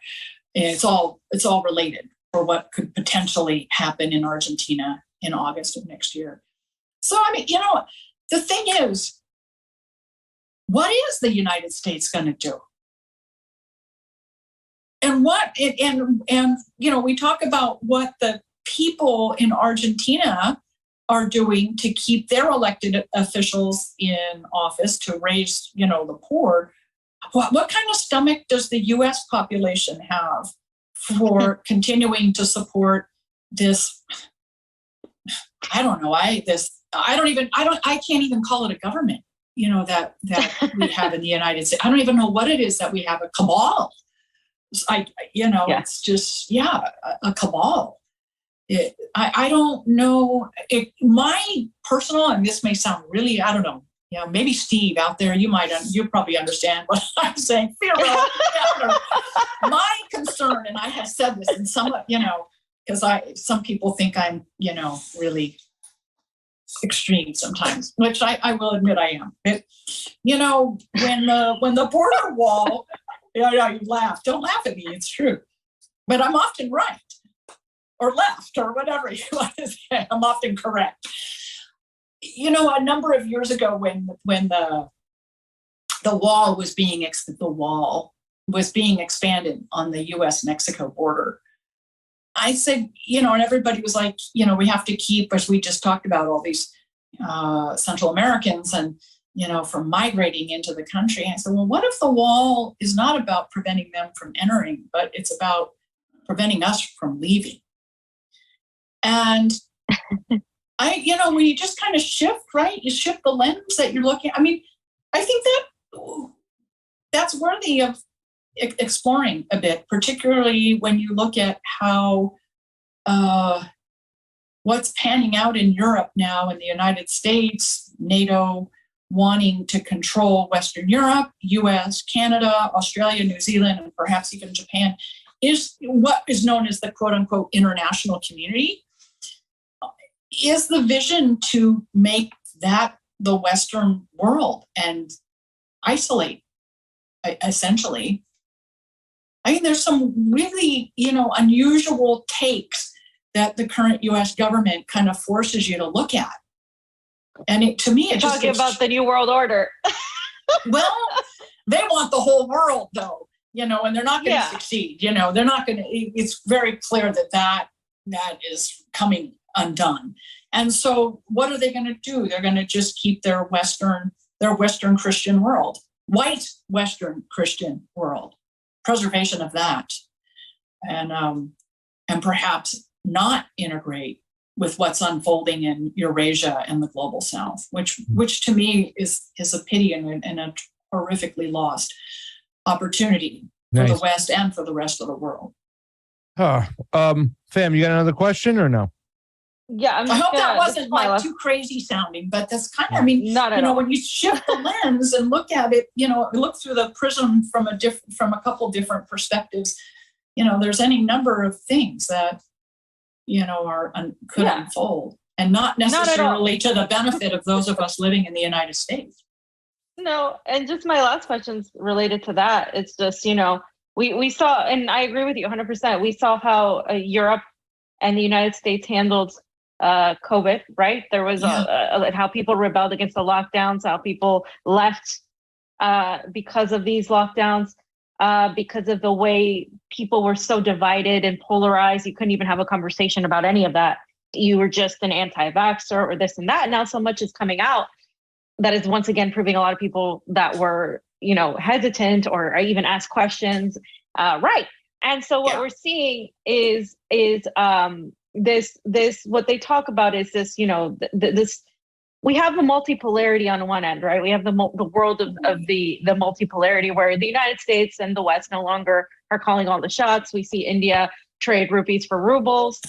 It's all related for what could potentially happen in Argentina in August of next year. So, the thing is, what is the United States going to do? we talk about what the people in Argentina are doing to keep their elected officials in office to raise, the poor. What kind of stomach does the U.S. population have for continuing to support this? I don't know. I can't even call it a government, that we have in the United States. I don't even know what it is that we have, a cabal. It's just, a cabal. I don't know. My personal, and this may sound really, I don't know, maybe Steve out there, you probably understand what I'm saying. My concern, and I have said this in some, because some people think I'm, really extreme sometimes, which I will admit I am. But, when the border wall, you laugh. Don't laugh at me. It's true. But I'm often right or left or whatever you want to say. I'm often correct. A number of years ago when the wall was being expanded on the U.S.-Mexico border, I said, and everybody was like, we have to keep, as we just talked about, all these Central Americans and, from migrating into the country. And I said, well, what if the wall is not about preventing them from entering, but it's about preventing us from leaving? And when you just kind of shift, right? You shift the lens that you're looking. I mean, I think that's worthy of exploring a bit, particularly when you look at how what's panning out in Europe now, in the United States, NATO wanting to control Western Europe, US, Canada, Australia, New Zealand, and perhaps even Japan, is what is known as the quote unquote international community. Is the vision to make that the Western world and isolate, essentially. I mean, there's some really, unusual takes that the current U.S. government kind of forces you to look at. And to me, it just talking about the New World Order. Well, they want the whole world, though, and they're not going to succeed. They're not going to. It's very clear that is coming undone. And so what are they going to do? They're going to just keep their Western Christian world, white Western Christian world, preservation of that, and perhaps not integrate with what's unfolding in Eurasia and the global South, which to me is a pity and a horrifically lost opportunity for the West and for the rest of the world. Fam, you got another question or no? Yeah, I hope that wasn't too crazy sounding, but that's kind of, not at all. When you shift the lens and look at it, look through the prism from a couple different perspectives, there's any number of things that, could unfold, and not necessarily to the benefit of those of us living in the United States. No, and just my last question's related to that. It's just, we saw, and I agree with you 100%. We saw how Europe and the United States handled COVID, right? There was how people rebelled against the lockdowns, how people left because of these lockdowns, because of the way people were so divided and polarized. You couldn't even have a conversation about any of that. You were just an anti-vaxxer or this and that. And now so much is coming out that is once again proving a lot of people that were, hesitant or even asked questions, right. And so what we're seeing is this what they talk about is this, this, we have the multipolarity on one end, right? We have the world of the multipolarity where the United States and the West no longer are calling all the shots. We see India trade rupees for rubles.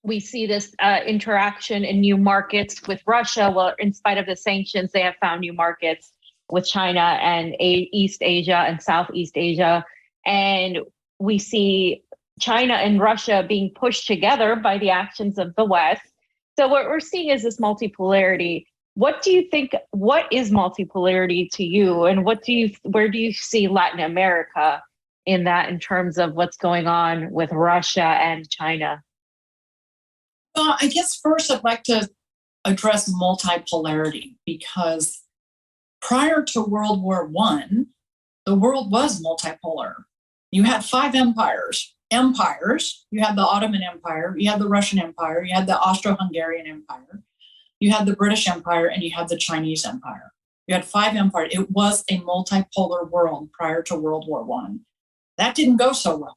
We see this interaction in new markets with Russia. Well, in spite of the sanctions, they have found new markets with China and East Asia and Southeast Asia. And we see China and Russia being pushed together by the actions of the West. So what we're seeing is this multipolarity. What do you think, what is multipolarity to you? And where do you see Latin America in that, in terms of what's going on with Russia and China? Well, I guess first I'd like to address multipolarity, because prior to World War I, the world was multipolar. You had 5 empires. You had the Ottoman Empire, you had the Russian Empire, you had the Austro-Hungarian Empire, you had the British Empire, and you had the Chinese Empire. You had 5 empires. It was a multipolar world prior to World War I. That didn't go so well.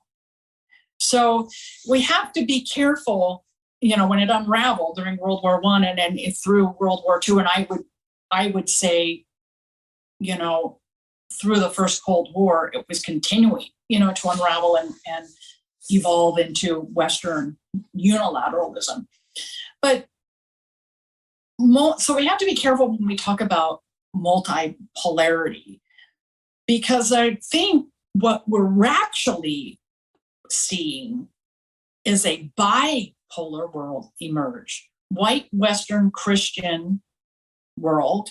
So we have to be careful, when it unraveled during World War I and then through World War II. And I would say, through the first Cold War, it was continuing, to unravel and evolve into Western unilateralism. But so we have to be careful when we talk about multipolarity, because I think what we're actually seeing is a bipolar world emerge. White Western Christian world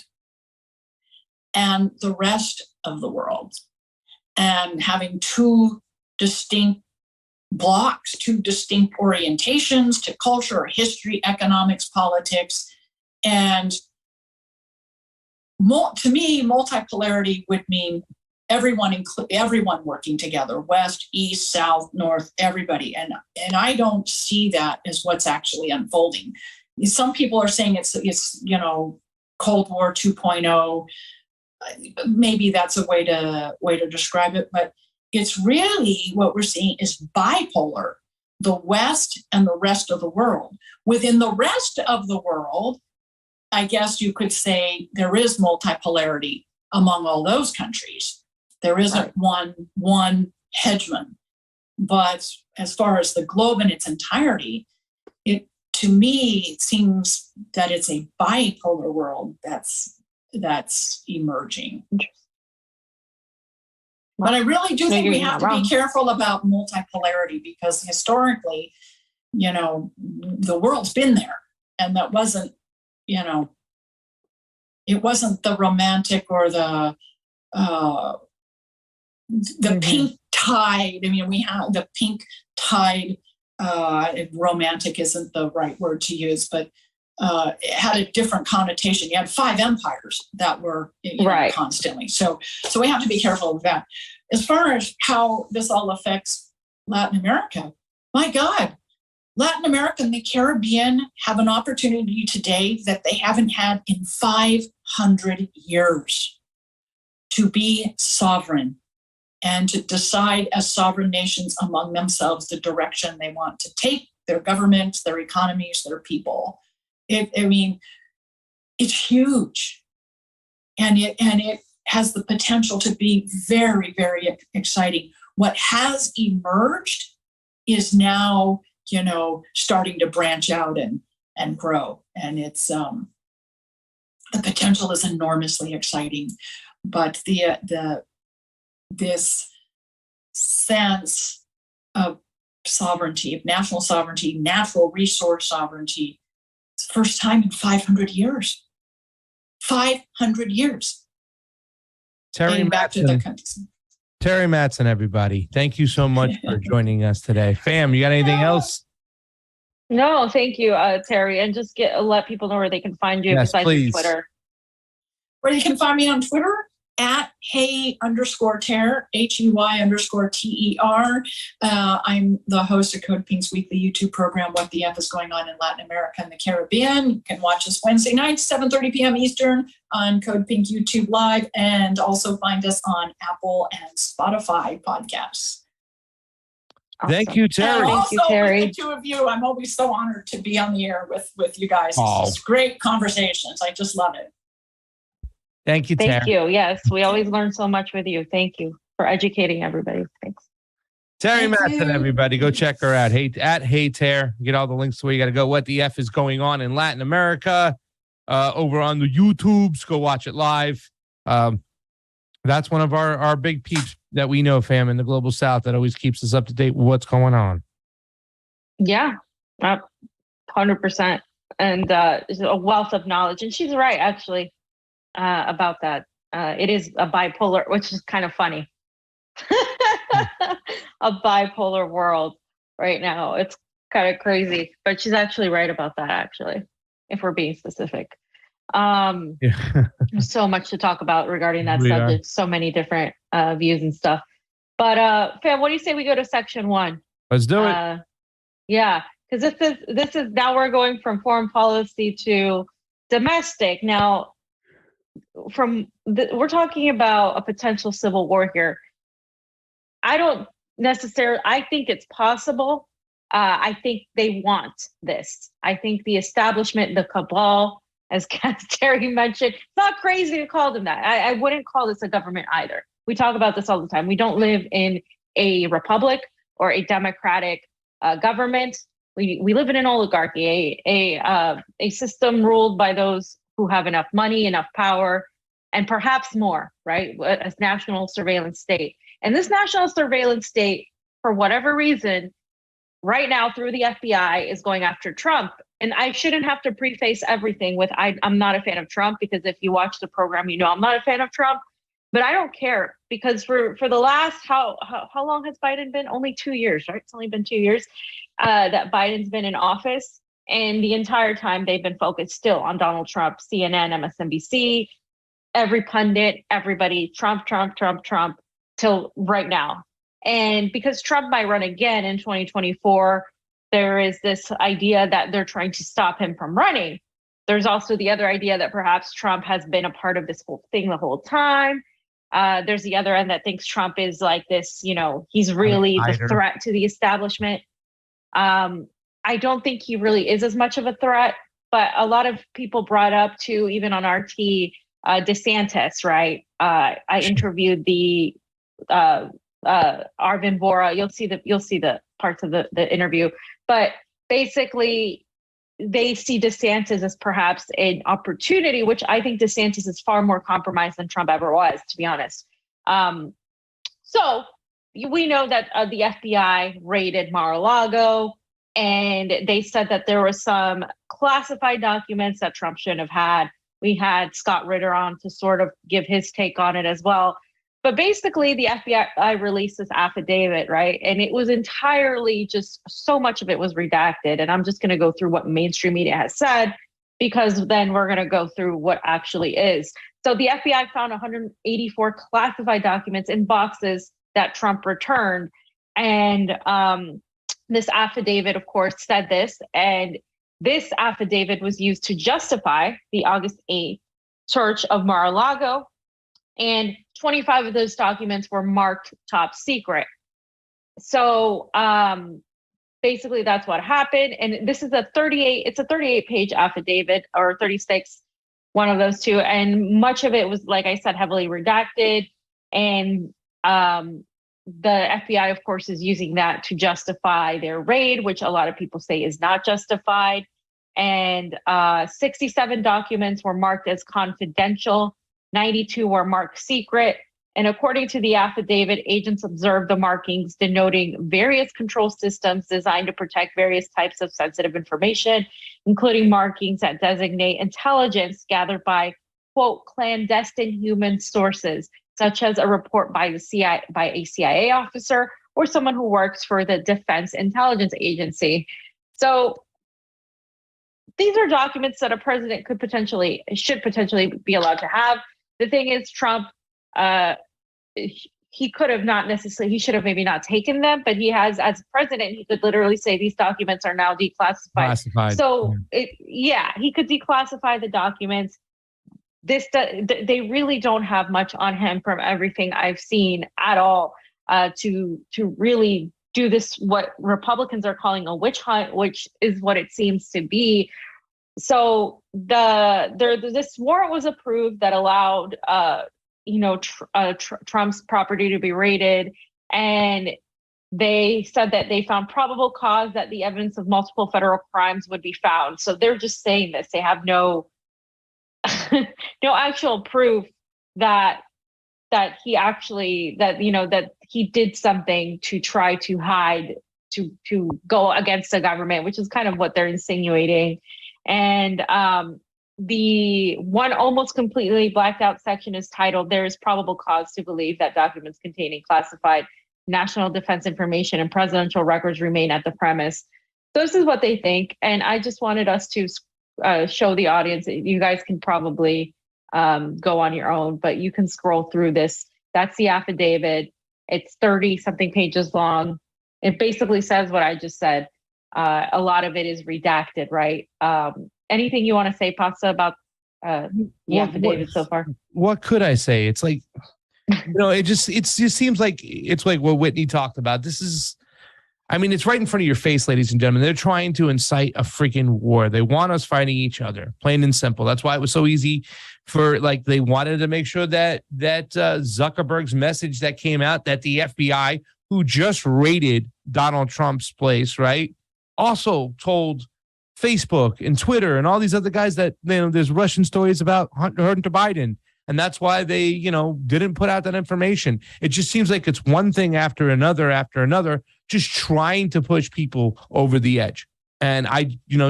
and the rest of the world, and having 2 distinct blocks, 2 distinct orientations to culture, history, economics, politics. And to me, multipolarity would mean everyone working together, West, East, South, North, everybody. And I don't see that as what's actually unfolding. Some people are saying it's Cold War 2.0. Maybe that's a way to describe it, but it's really what we're seeing is bipolar, the West and the rest of the world. Within the rest of the world, I guess you could say there is multipolarity among all those countries. There isn't one hegemon. But as far as the globe in its entirety, to me, it seems that it's a bipolar world that's emerging. But I really do think we have to be careful about multipolarity, because historically, the world's been there, and that wasn't, it wasn't the romantic or the pink tide. I mean, we have the pink tide. Romantic isn't the right word to use, but it had a different connotation. You had 5 empires that were right constantly. So we have to be careful of that. As far as how this all affects Latin America, my God, Latin America and the Caribbean have an opportunity today that they haven't had in 500 years to be sovereign and to decide as sovereign nations among themselves the direction they want to take their governments, their economies, their people. It's huge, and it has the potential to be very, very exciting. What has emerged is now, starting to branch out and grow, and it's the potential is enormously exciting. But this sense of sovereignty, of national sovereignty, natural resource sovereignty, it's the first time in 500 years. 500 years. Teri Matson, everybody. Thank you so much for joining us today. Fam, you got anything else? No, thank you, Teri. And just let people know where they can find you besides Twitter. Where you can find me on Twitter at hey_ter, HEY_TER. I'm the host of Code Pink's weekly YouTube program, What the F is Going On in Latin America and the Caribbean. You can watch us Wednesday nights, 7:30 p.m. Eastern on Code Pink YouTube Live, and also find us on Apple and Spotify podcasts. Awesome. Thank you, Teri. Thank you, Teri. With the 2 of you, I'm always so honored to be on the air with you guys. It's great conversations. I just love it. Thank you, Teri. Thank you. Yes, we always learn so much with you. Thank you for educating everybody. Thanks. Teri Matson, everybody. Go check her out. At Hey Ter. Get all the links to where you got to go. What the F is going on in Latin America over on the YouTubes. Go watch it live. That's one of our big peeps that we know, fam, in the Global South that always keeps us up to date with what's going on. Yeah, 100%. And a wealth of knowledge. And she's right, actually. About that. It is a bipolar, which is kind of funny. A bipolar world right now. It's kind of crazy, but she's actually right about that, actually, if we're being specific. There's so much to talk about regarding that subject, so many different views and stuff. But Fam, what do you say we go to section 1? Let's do it. Yeah, because this is now we're going from foreign policy to domestic. Now, we're talking about a potential civil war here. I don't necessarily. I think it's possible. I think they want this. I think the establishment, the cabal, as Teri mentioned, it's not crazy to call them that. I wouldn't call this a government either. We talk about this all the time. We don't live in a republic or a democratic government. We live in an oligarchy, a system ruled by those who have enough money, enough power, and perhaps more, right? A national surveillance state. And this national surveillance state, for whatever reason, right now through the FBI is going after Trump. And I shouldn't have to preface everything with I'm not a fan of Trump, because if you watch the program, you know I'm not a fan of Trump. But I don't care, because for the last, how long has Biden been? Only 2 years, right? It's only been 2 years that Biden's been in office. And the entire time they've been focused still on Donald Trump, CNN, MSNBC, every pundit, everybody, Trump, till right now. And because Trump might run again in 2024, there is this idea that they're trying to stop him from running. There's also the other idea that perhaps Trump has been a part of this whole thing the whole time. There's the other end that thinks Trump is like this, he's really the threat to the establishment. I don't think he really is as much of a threat, but a lot of people brought up too, even on RT, DeSantis, right? I interviewed the Arvin Bora. You'll see the parts of the interview, but basically they see DeSantis as perhaps an opportunity, which I think DeSantis is far more compromised than Trump ever was, to be honest. So we know that the FBI raided Mar-a-Lago, and they said that there were some classified documents that Trump shouldn't have had. We had Scott Ritter on to sort of give his take on it as well. But basically, the FBI released this affidavit, right? And it was entirely just so much of it was redacted. And I'm just going to go through what mainstream media has said, because then we're going to go through what actually is. So the FBI found 184 classified documents in boxes that Trump returned. And this affidavit, of course, said this. And this affidavit was used to justify the August 8th search of Mar-a-Lago. And 25 of those documents were marked top secret. So basically that's what happened. And this is a 38-page affidavit, or 36, one of those two. And much of it was, like I said, heavily redacted. And the FBI, of course, is using that to justify their raid, which a lot of people say is not justified. And 67 documents were marked as confidential. 92 were marked secret. And according to the affidavit, agents observed the markings denoting various control systems designed to protect various types of sensitive information, including markings that designate intelligence gathered by, quote, clandestine human sources, such as a report by a CIA officer or someone who works for the Defense Intelligence Agency. So these are documents that a president should potentially be allowed to have. The thing is, Trump, he could have not necessarily, he should have maybe not taken them, but he has, as president, he could literally say these documents are now declassified. So he could declassify the documents. They really don't have much on him from everything I've seen at all to really do this, what Republicans are calling a witch hunt, which is what it seems to be. So this warrant was approved that allowed Trump's property to be raided, and they said that they found probable cause that the evidence of multiple federal crimes would be found. So they're just saying this. They have no actual proof that he actually that he did something to try to hide, to go against the government, which is kind of what they're insinuating. And the one almost completely blacked out section is titled, "There is probable cause to believe that documents containing classified national defense information and presidential records remain at the premise." So this is what they think. And I just wanted us to show the audience. You guys can probably go on your own, but you can scroll through this. That's the affidavit. It's 30 something pages long. It basically says what I just said. A lot of it is redacted, right? Anything you want to say, Pasta, about the affidavit so far? What could I say? It's like, it just seems like it's like what Whitney talked about. This is, I mean, it's right in front of your face, ladies and gentlemen. They're trying to incite a freaking war. They want us fighting each other, plain and simple. That's why it was so easy for, like, they wanted to make sure that Zuckerberg's message that came out, that the FBI, who just raided Donald Trump's place, right, also told Facebook and Twitter and all these other guys that, there's Russian stories about Hunter Biden. And that's why they, didn't put out that information. It just seems like it's one thing after another, just trying to push people over the edge. And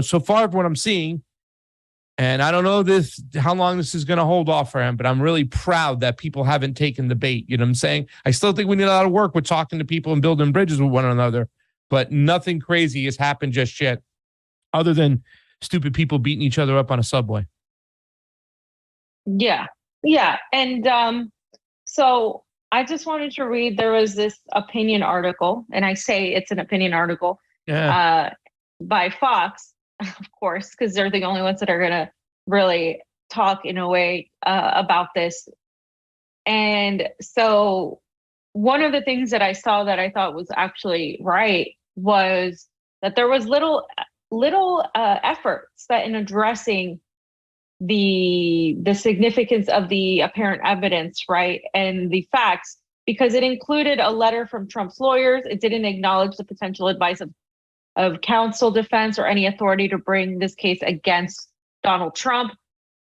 so far what I'm seeing, and I don't know how long this is going to hold off for him, but I'm really proud that people haven't taken the bait. You know what I'm saying? I still think we need a lot of work with talking to people and building bridges with one another, but nothing crazy has happened just yet, other than stupid people beating each other up on a subway. Yeah. Yeah. And so I just wanted to read, there was this opinion article, and I say it's an opinion article by Fox, of course, because they're the only ones that are going to really talk in a way about this. And so one of the things that I saw that I thought was actually right was that there was little effort set in addressing the significance of the apparent evidence, right, and the facts, because it included a letter from Trump's lawyers. It didn't acknowledge the potential advice of counsel, defense, or any authority to bring this case against Donald Trump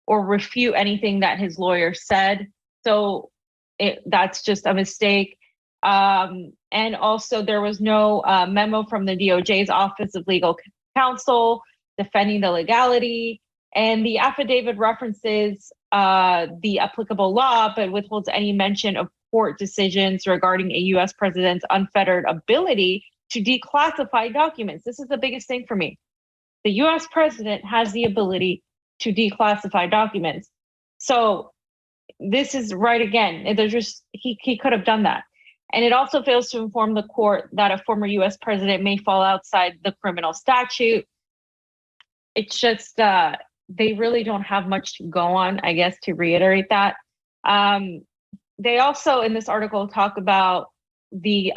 or refute anything that his lawyer said. So that's just a mistake. And also there was no memo from the DOJ's Office of Legal Counsel defending the legality. And the affidavit references the applicable law, but withholds any mention of court decisions regarding a U.S. president's unfettered ability to declassify documents. This is the biggest thing for me. The U.S. president has the ability to declassify documents. So this is right again. There's just he could have done that. And it also fails to inform the court that a former U.S. president may fall outside the criminal statute. It's just they really don't have much to go on, I guess, to reiterate that. They also, in this article, talk about the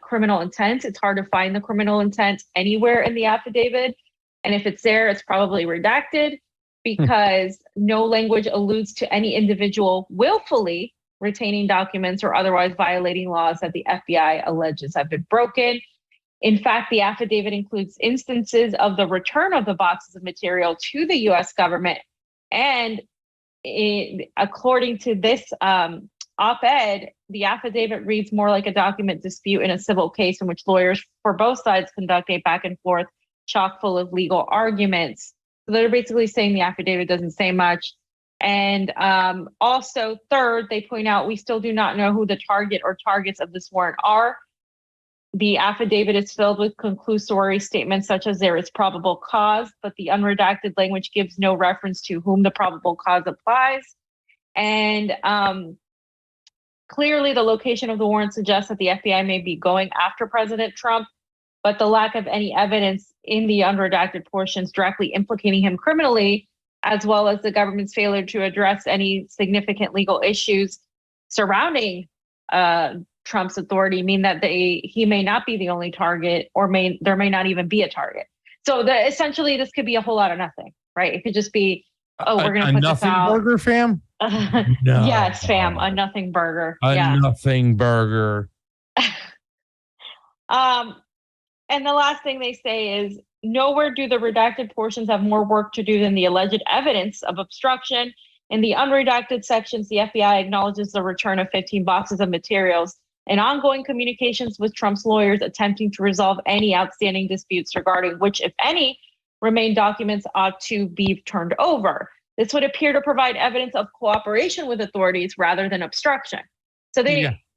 criminal intent. It's hard to find the criminal intent anywhere in the affidavit. And if it's there, it's probably redacted because no language alludes to any individual willfully retaining documents or otherwise violating laws that the FBI alleges have been broken. In fact, the affidavit includes instances of the return of the boxes of material to the U.S. government. And according to this op-ed, the affidavit reads more like a document dispute in a civil case in which lawyers for both sides conduct a back and forth chock full of legal arguments. So they're basically saying the affidavit doesn't say much. And also, third, they point out we still do not know who the target or targets of this warrant are. The affidavit is filled with conclusory statements such as there is probable cause, but the unredacted language gives no reference to whom the probable cause applies. And clearly the location of the warrant suggests that the FBI may be going after President Trump, but the lack of any evidence in the unredacted portions directly implicating him criminally, as well as the government's failure to address any significant legal issues surrounding Trump's authority, mean that he may not be the only target, or there may not even be a target. So essentially, this could be a whole lot of nothing, right? It could just be, we're going to put this out. A nothing burger, fam? No. Yes, fam, a nothing burger. Nothing burger. And the last thing they say is, nowhere do the redacted portions have more work to do than the alleged evidence of obstruction. In the unredacted sections, the FBI acknowledges the return of 15 boxes of materials and ongoing communications with Trump's lawyers attempting to resolve any outstanding disputes regarding which, if any, remained documents ought to be turned over. This would appear to provide evidence of cooperation with authorities rather than obstruction. So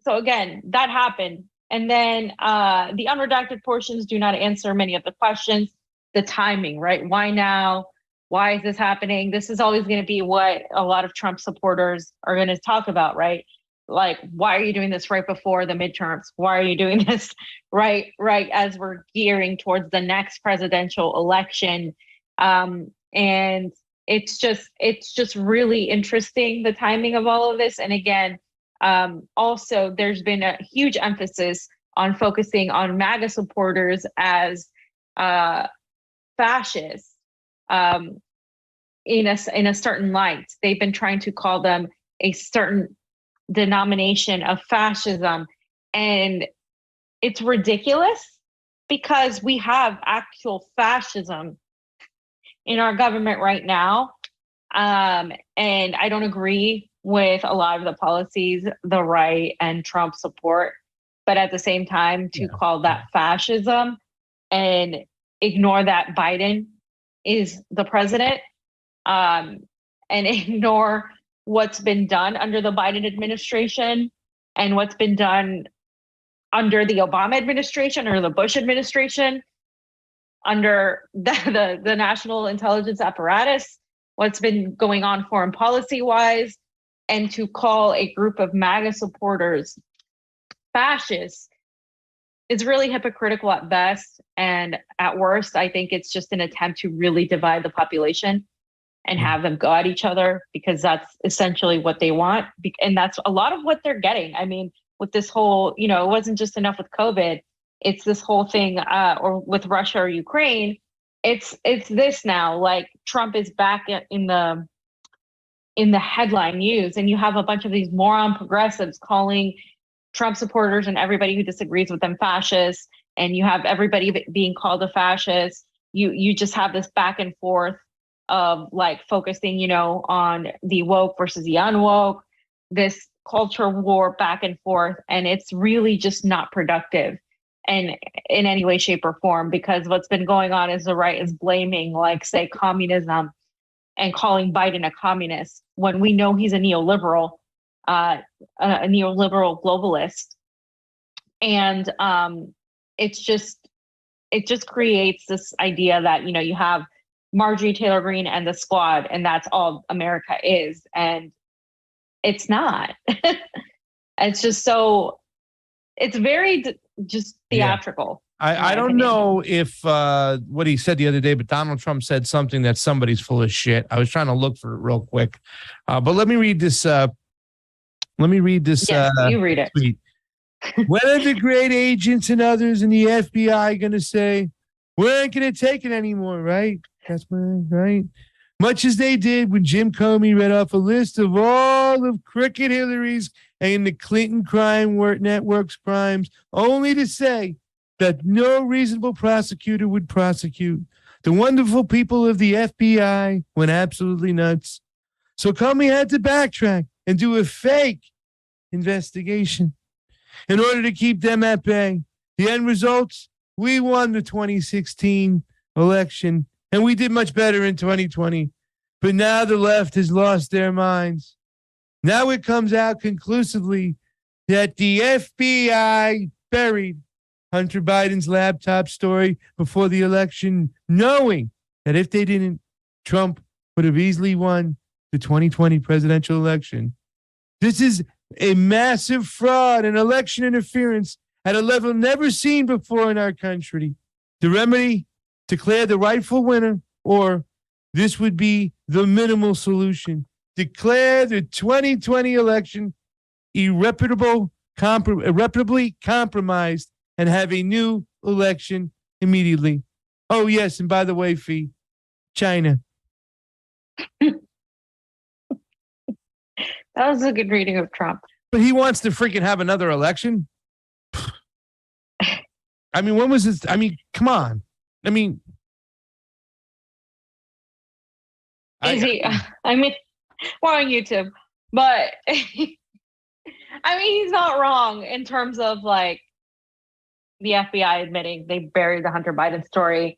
so again, that happened. And then the unredacted portions do not answer many of the questions. The timing, right? Why now? Why is this happening? This is always going to be what a lot of Trump supporters are going to talk about, right? like, why are you doing this right before the midterms? Why are you doing this right as we're gearing towards the next presidential election? And it's just really interesting, the timing of all of this. And again, also there's been a huge emphasis on focusing on MAGA supporters as fascists in a certain light. They've been trying to call them a certain denomination of fascism, and it's ridiculous because we have actual fascism in our government right now. And I don't agree with a lot of the policies the right and Trump support, but at the same time, to call that fascism and ignore that Biden is the president, and ignore what's been done under the Biden administration and what's been done under the Obama administration or the Bush administration, under the national intelligence apparatus, what's been going on foreign policy wise, and to call a group of MAGA supporters fascists is really hypocritical at best. And at worst, I think it's just an attempt to really divide the population and have them go at each other, because that's essentially what they want. And that's a lot of what they're getting. I mean, with this whole, it wasn't just enough with COVID. It's this whole thing, or with Russia or Ukraine. It's this now. Like, Trump is back in the headline news, and you have a bunch of these moron progressives calling Trump supporters and everybody who disagrees with them fascists, and you have everybody being called a fascist. You just have this back and forth of like focusing, on the woke versus the unwoke, this culture war back and forth, and it's really just not productive and in any way, shape, or form, because what's been going on is the right is blaming, like, say, communism and calling Biden a communist when we know he's a neoliberal globalist. And it just creates this idea that, you have Marjorie Taylor Greene and the squad, and that's all America is. And it's not. It's just it's very just theatrical. I don't know if what he said the other day, but Donald Trump said something that somebody's full of shit. I was trying to look for it real quick. But let me read this. Yes, you read it. Tweet. When are the great agents and others in the FBI going to say, we ain't going to take it anymore, right? That's right. Much as they did when Jim Comey read off a list of all of Cricket Hillary's and the Clinton crime network's crimes, only to say that no reasonable prosecutor would prosecute. The wonderful people of the FBI went absolutely nuts. So Comey had to backtrack and do a fake investigation in order to keep them at bay. The end results, we won the 2016 election, and we did much better in 2020. But now the left has lost their minds. Now it comes out conclusively that the FBI buried Hunter Biden's laptop story before the election, knowing that if they didn't, Trump would have easily won the 2020 presidential election. This is a massive fraud and election interference at a level never seen before in our country. The remedy, declare the rightful winner, or this would be the minimal solution. Declare the 2020 election irreparably compromised and have a new election immediately. Oh, yes, and by the way, Fee, China. That was a good reading of Trump. But he wants to freaking have another election? I mean, when was this? I mean, come on. I mean... I mean, we're on YouTube, but I mean, he's not wrong in terms of like the FBI admitting they buried the Hunter Biden story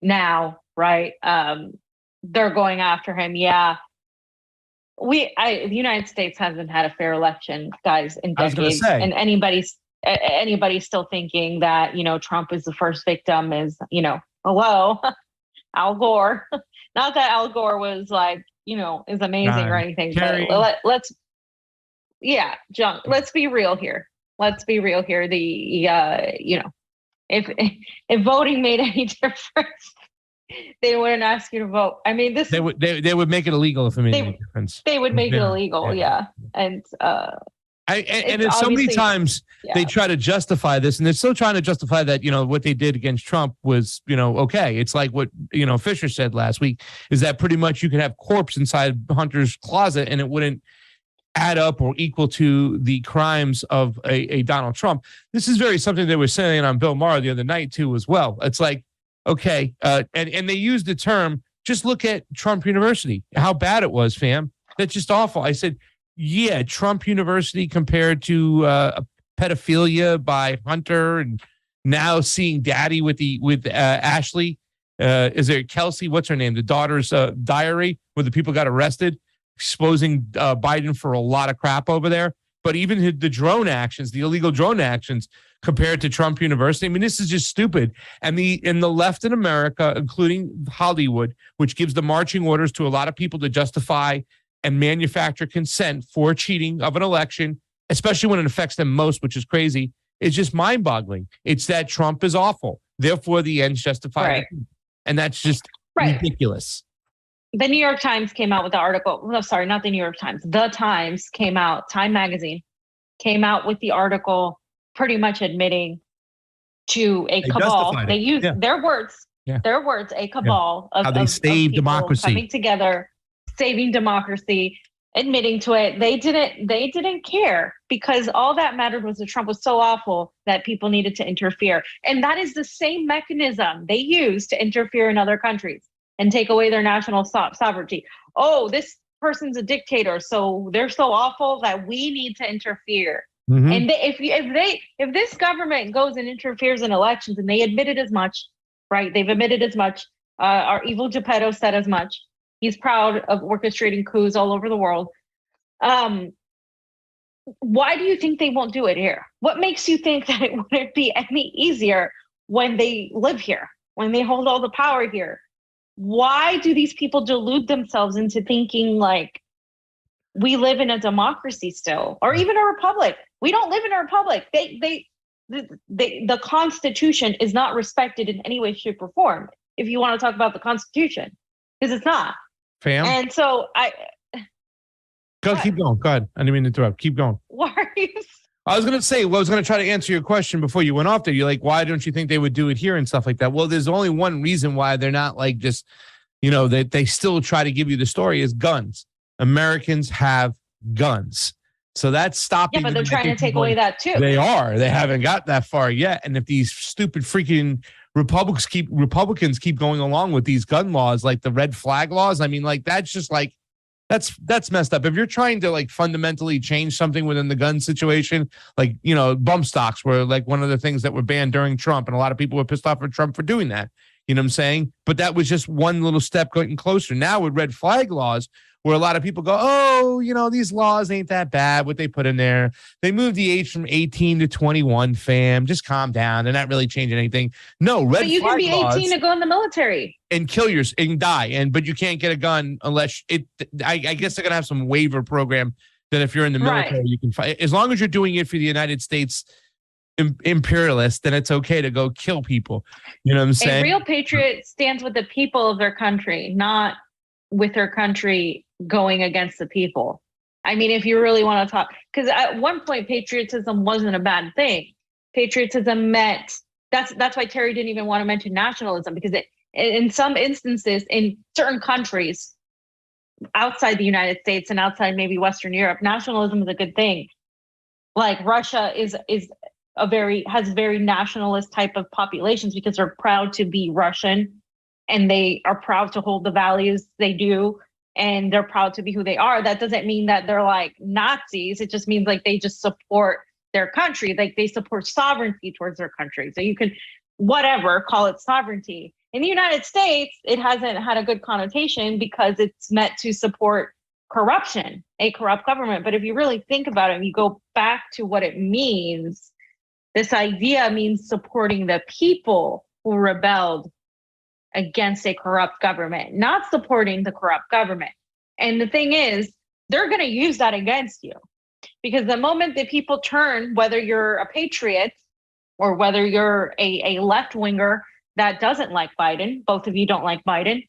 now, right? They're going after him. Yeah. The United States hasn't had a fair election, guys, in decades. And anybody's still thinking that, Trump is the first victim is, hello, Al Gore. Not that Al Gore was like, is amazing or anything, but yeah, John, let's be real here. Let's be real here. If voting made any difference, they wouldn't ask you to vote. I mean, they would make it illegal if it made any difference. They would make it illegal, yeah. And and so many times they try to justify this, and they're still trying to justify that, what they did against Trump was, okay. It's like what, Fisher said last week, is that pretty much you could have corpse inside Hunter's closet and it wouldn't add up or equal to the crimes of a Donald Trump. This is very something they were saying on Bill Maher the other night too, as well. It's like, okay. And they used the term, just look at Trump University, how bad it was, fam. That's just awful. I said, yeah, Trump University compared to pedophilia by Hunter, and now seeing Daddy with Ashley. Is there Kelsey? What's her name? The daughter's diary, where the people got arrested, exposing Biden for a lot of crap over there. But even the drone actions, the illegal drone actions, compared to Trump University, I mean, this is just stupid. And the left in America, including Hollywood, which gives the marching orders to a lot of people to justify and manufacture consent for cheating of an election, especially when it affects them most, which is crazy. It's just mind-boggling. It's that Trump is awful. Therefore, the ends justify it. And that's just ridiculous. The New York Times came out with the article. No, sorry, not the New York Times. The Times came out, Time Magazine came out with the article pretty much admitting to a cabal. They used their words, a cabal of how they saved democracy, coming together, saving democracy, admitting to it. They didn't care, because all that mattered was that Trump was so awful that people needed to interfere. And that is the same mechanism they use to interfere in other countries and take away their national sovereignty. Oh, this person's a dictator, so they're so awful that we need to interfere. Mm-hmm. And if this government goes and interferes in elections, and they admitted as much, right? They've admitted as much. Our evil Geppetto said as much. He's proud of orchestrating coups all over the world. Why do you think they won't do it here? What makes you think that it wouldn't be any easier when they live here, when they hold all the power here? Why do these people delude themselves into thinking like we live in a democracy still, or even a republic? We don't live in a republic. The Constitution is not respected in any way, shape, or form. If you want to talk about the Constitution, because it's not. Fam. And so keep going. Go ahead. I didn't mean to interrupt. Keep going. Why are you? I was going to say, I was going to try to answer your question before you went off there. You're like, why don't you think they would do it here and stuff like that? Well, there's only one reason why they're not like just, they still try to give you the story is guns. Americans have guns. So that's stopping. Yeah, but they're trying to take away that too. They are. They haven't got that far yet. And if these stupid freaking Republicans keep going along with these gun laws, like the red flag laws, I mean, like, that's just like, that's messed up. If you're trying to like fundamentally change something within the gun situation, like, bump stocks were like one of the things that were banned during Trump, and a lot of people were pissed off at Trump for doing that. You know what I'm saying? But that was just one little step getting closer. Now with red flag laws, where a lot of people go, oh, these laws ain't that bad, what they put in there. They moved the age from 18 to 21, fam. Just calm down. They're not really changing anything. No, red flag laws. But you can be 18 to go in the military. And kill and die. But you can't get a gun unless I guess they're going to have some waiver program that if you're in the military, you can fight. As long as you're doing it for the United States imperialists, then it's okay to go kill people. You know what I'm saying? A real patriot stands with the people of their country, not with their country going against the people. I mean, if you really want to talk, because at one point patriotism wasn't a bad thing. Patriotism meant that's why Teri didn't even want to mention nationalism, because in some instances in certain countries outside the United States and outside maybe Western Europe, nationalism is a good thing. Like Russia has very nationalist type of populations because they're proud to be Russian, and they are proud to hold the values they do, and they're proud to be who they are. That doesn't mean that they're like Nazis. It just means like they just support their country. Like they support sovereignty towards their country. So you can, whatever, call it sovereignty. In the United States, it hasn't had a good connotation because it's meant to support corruption, a corrupt government. But if you really think about it and you go back to what it means, this idea means supporting the people who rebelled against a corrupt government, not supporting the corrupt government. And the thing is, they're going to use that against you. Because the moment that people turn, whether you're a patriot or whether you're a left winger that doesn't like Biden, both of you don't like Biden,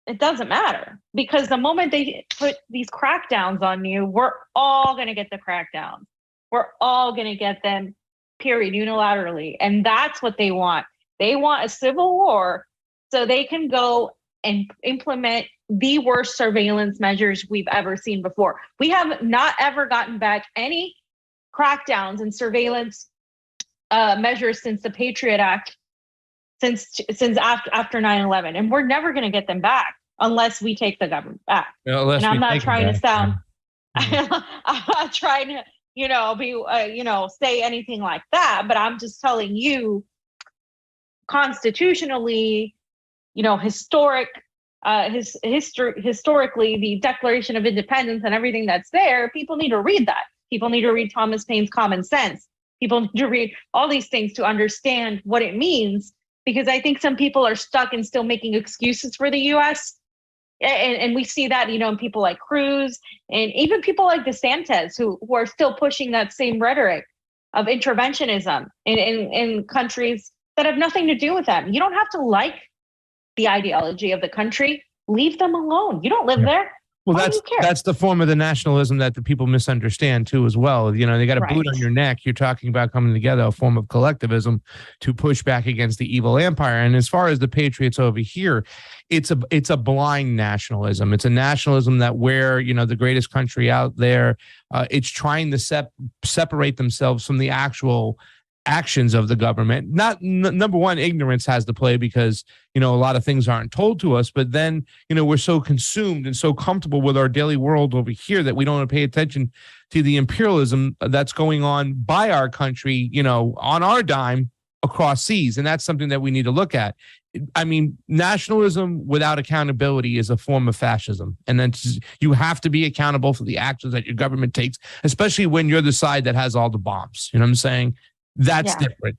it doesn't matter, because the moment they put these crackdowns on you, we're all going to get the crackdowns. We're all going to get them, period, unilaterally. And that's what they want. They want a civil war so they can go and implement the worst surveillance measures we've ever seen before. We have not ever gotten back any crackdowns and surveillance measures since the Patriot Act, since after 9/11, and we're never going to get them back unless we take the government back. And I'm not trying to sound, I'm not trying to, say anything like that, but I'm just telling you, constitutionally, historically, the Declaration of Independence and everything that's there, people need to read that. People need to read Thomas Paine's Common Sense. People need to read all these things to understand what it means, because I think some people are stuck in still making excuses for the U.S. And we see that, in people like Cruz and even people like DeSantis who are still pushing that same rhetoric of interventionism in countries that have nothing to do with them. You don't have to like the ideology of the country. Leave them alone. You don't live there. Well, that's the form of the nationalism that the people misunderstand too, as well. They got a boot on your neck. You're talking about coming together, a form of collectivism to push back against the evil empire. And as far as the patriots over here, it's a blind nationalism. It's a nationalism that where, the greatest country out there, it's trying to separate themselves from the actual actions of the government. Not number one, ignorance has to play, because a lot of things aren't told to us, but then we're so consumed and so comfortable with our daily world over here that we don't pay attention to the imperialism that's going on by our country, on our dime across seas. And that's something that we need to look at. I mean, nationalism without accountability is a form of fascism. And then you have to be accountable for the actions that your government takes, especially when you're the side that has all the bombs. You know what I'm saying? That's different.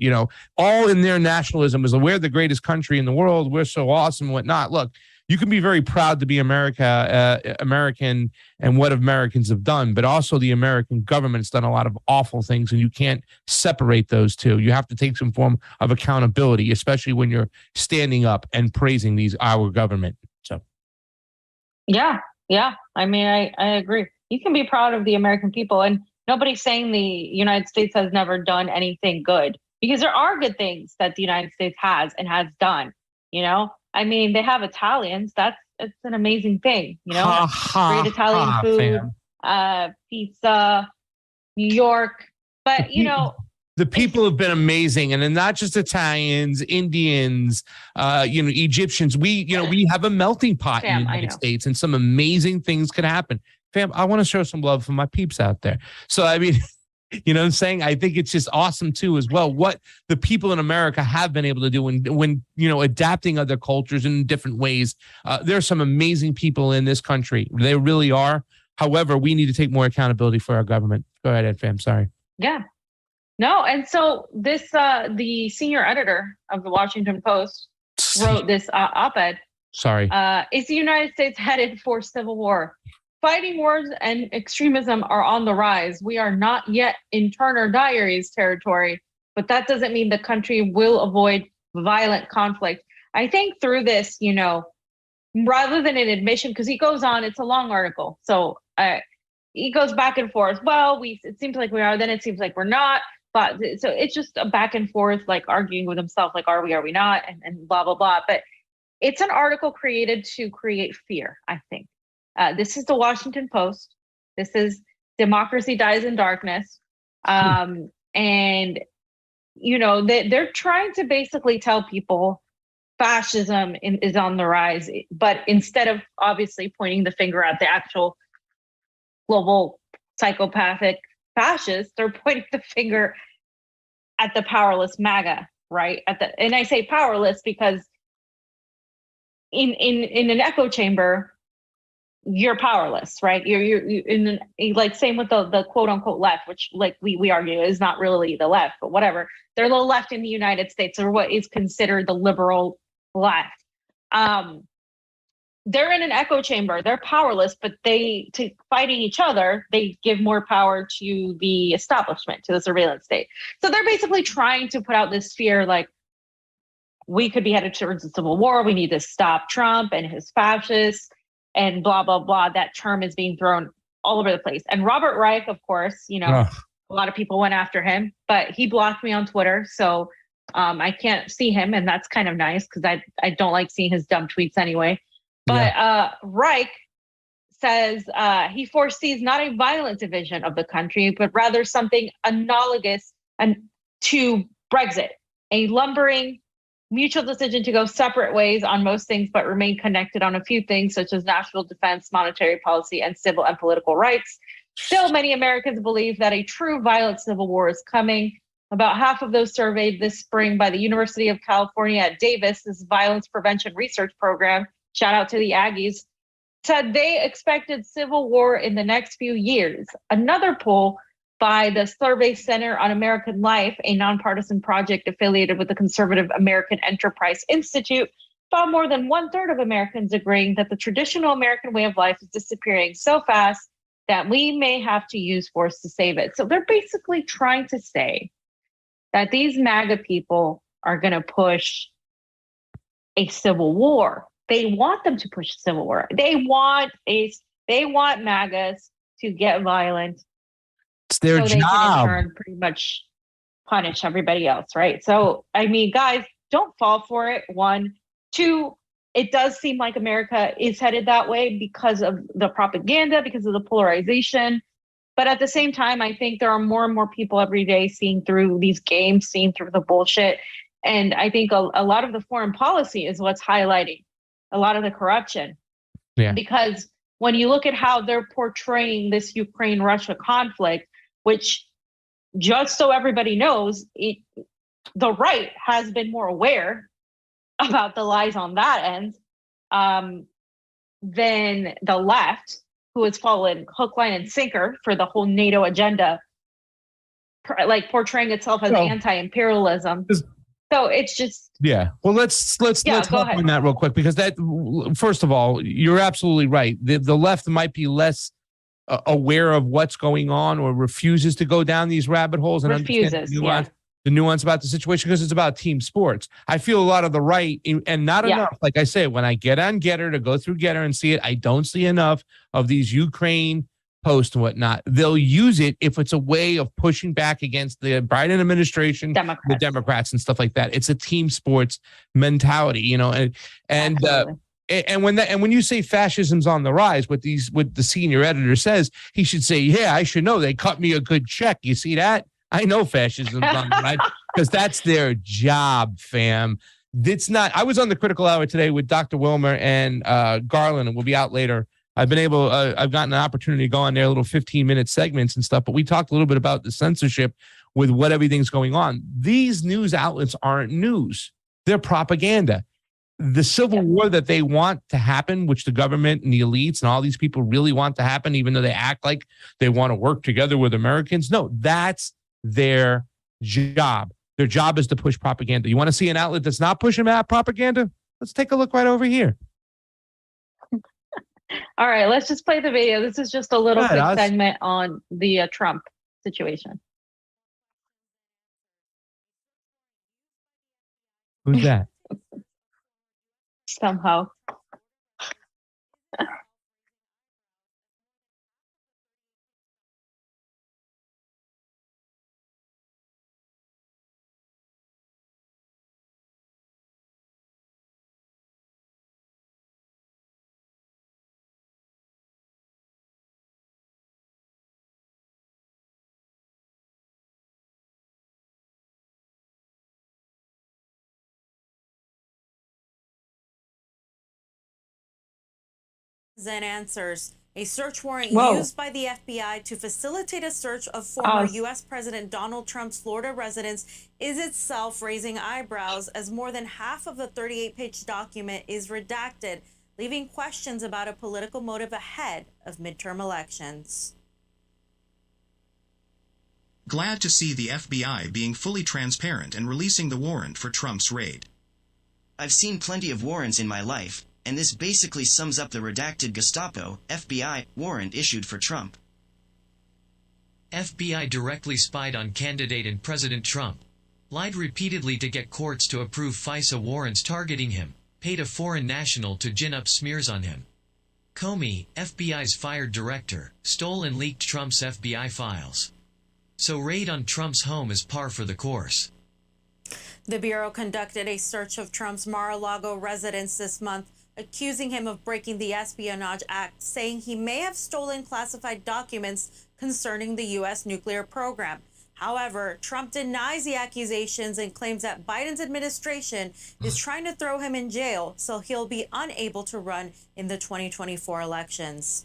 All in their nationalism is we're the greatest country in the world. We're so awesome and whatnot. Look, you can be very proud to be American and what Americans have done, but also the American government's done a lot of awful things, and you can't separate those two. You have to take some form of accountability, especially when you're standing up and praising our government. So, yeah. I mean, I agree. You can be proud of the American people, and nobody's saying the United States has never done anything good, because there are good things that the United States has and has done. I mean, they have Italians. It's an amazing thing. Great Italian food, pizza, New York. But the people have been amazing, and not just Italians, Indians, Egyptians. We have a melting pot in the United States, and some amazing things could happen. Fam, I want to show some love for my peeps out there. So, I mean, you know what I'm saying? I think it's just awesome, too, as well, what the people in America have been able to do when adapting other cultures in different ways. There are some amazing people in this country. They really are. However, we need to take more accountability for our government. Go ahead, Ed, fam. Sorry. Yeah. No. And so the senior editor of the Washington Post wrote this op-ed. Sorry. Is the United States headed for civil war? Fighting wars and extremism are on the rise. We are not yet in Turner Diaries territory, but that doesn't mean the country will avoid violent conflict. I think through this, rather than an admission, because he goes on, it's a long article. So he goes back and forth. Well, it seems like we are, then it seems like we're not. But so it's just a back and forth, like arguing with himself, like, are we not? And blah, blah, blah. But it's an article created to create fear, I think. This is the Washington Post. This is Democracy Dies in Darkness. And, they're trying to basically tell people fascism is on the rise. But instead of obviously pointing the finger at the actual global psychopathic fascists, they're pointing the finger at the powerless MAGA, right? And I say powerless because in an echo chamber, you're powerless, right? You're like same with the quote unquote left, which like we argue is not really the left, but whatever. They're the left in the United States, or what is considered the liberal left. they're in an echo chamber. They're powerless, but to fighting each other, they give more power to the establishment, to the surveillance state. So they're basically trying to put out this fear, like, we could be headed towards a civil war. We need to stop Trump and his fascists and blah, blah, blah. That term is being thrown all over the place. And Robert Reich, of course, a lot of people went after him, but he blocked me on Twitter. So I can't see him. And that's kind of nice because I don't like seeing his dumb tweets anyway. But Reich says he foresees not a violent division of the country, but rather something analogous to Brexit, a lumbering mutual decision to go separate ways on most things, but remain connected on a few things, such as national defense, monetary policy, and civil and political rights. Still, many Americans believe that a true violent civil war is coming. About half of those surveyed this spring by the University of California at Davis's Violence Prevention Research Program, shout out to the Aggies, said they expected civil war in the next few years. Another poll by the Survey Center on American Life, a nonpartisan project affiliated with the conservative American Enterprise Institute, found more than 1/3 of Americans agreeing that the traditional American way of life is disappearing so fast that we may have to use force to save it. So they're basically trying to say that these MAGA people are going to push a civil war. They want them to push a civil war. They want MAGAs to get violent. It's their job. They can in turn pretty much punish everybody else, right? So, I mean, guys, don't fall for it. 1, 2, it does seem like America is headed that way because of the propaganda, because of the polarization. But at the same time, I think there are more and more people every day seeing through these games, seeing through the bullshit. And I think a lot of the foreign policy is what's highlighting a lot of the corruption. Yeah. Because when you look at how they're portraying this Ukraine-Russia conflict, which, just so everybody knows, the right has been more aware about the lies on that end than the left, who has fallen hook, line, and sinker for the whole NATO agenda, like portraying itself as anti-imperialism. So it's just Well, let's hop on that real quick, because that, first of all, you're absolutely right. The left might be less aware of what's going on, or refuses to go down these rabbit holes and understand the nuance about the situation, because it's about team sports. I feel a lot of the right, and not enough. Like I say, when I get on Getter to go through Getter and see it, I don't see enough of these Ukraine posts and whatnot. They'll use it if it's a way of pushing back against the Biden administration, the Democrats, and stuff like that. It's a team sports mentality, and when you say fascism's on the rise, what the senior editor says, he should say, yeah, I should know. They cut me a good check. You see that? I know fascism's on the rise, because that's their job, fam. It's not. I was on the Critical Hour today with Dr. Wilmer and Garland, and we'll be out later. I've gotten an opportunity to go on there, little 15-minute segments and stuff, but we talked a little bit about the censorship with what everything's going on. These news outlets aren't news. They're propaganda. The civil war that they want to happen, which the government and the elites and all these people really want to happen, even though they act like they want to work together with Americans. No, that's their job. Their job is to push propaganda. You want to see an outlet that's not pushing that propaganda? Let's take a look right over here. All right, let's just play the video. This is just a little quick segment on the Trump situation. Who's that? Somehow. And Answers, a search warrant used by the FBI to facilitate a search of former U.S. President Donald Trump's Florida residence, is itself raising eyebrows, as more than half of the 38-page document is redacted, leaving questions about a political motive ahead of midterm elections. Glad to see the FBI being fully transparent and releasing the warrant for Trump's raid. I've seen plenty of warrants in my life, and this basically sums up the redacted Gestapo, FBI, warrant issued for Trump. FBI directly spied on candidate and President Trump, lied repeatedly to get courts to approve FISA warrants targeting him, paid a foreign national to gin up smears on him. Comey, FBI's fired director, stole and leaked Trump's FBI files. So raid on Trump's home is par for the course. The Bureau conducted a search of Trump's Mar-a-Lago residence this month, accusing him of breaking the Espionage Act, saying he may have stolen classified documents concerning the U.S. nuclear program. However, Trump denies the accusations and claims that Biden's administration is trying to throw him in jail so he'll be unable to run in the 2024 elections.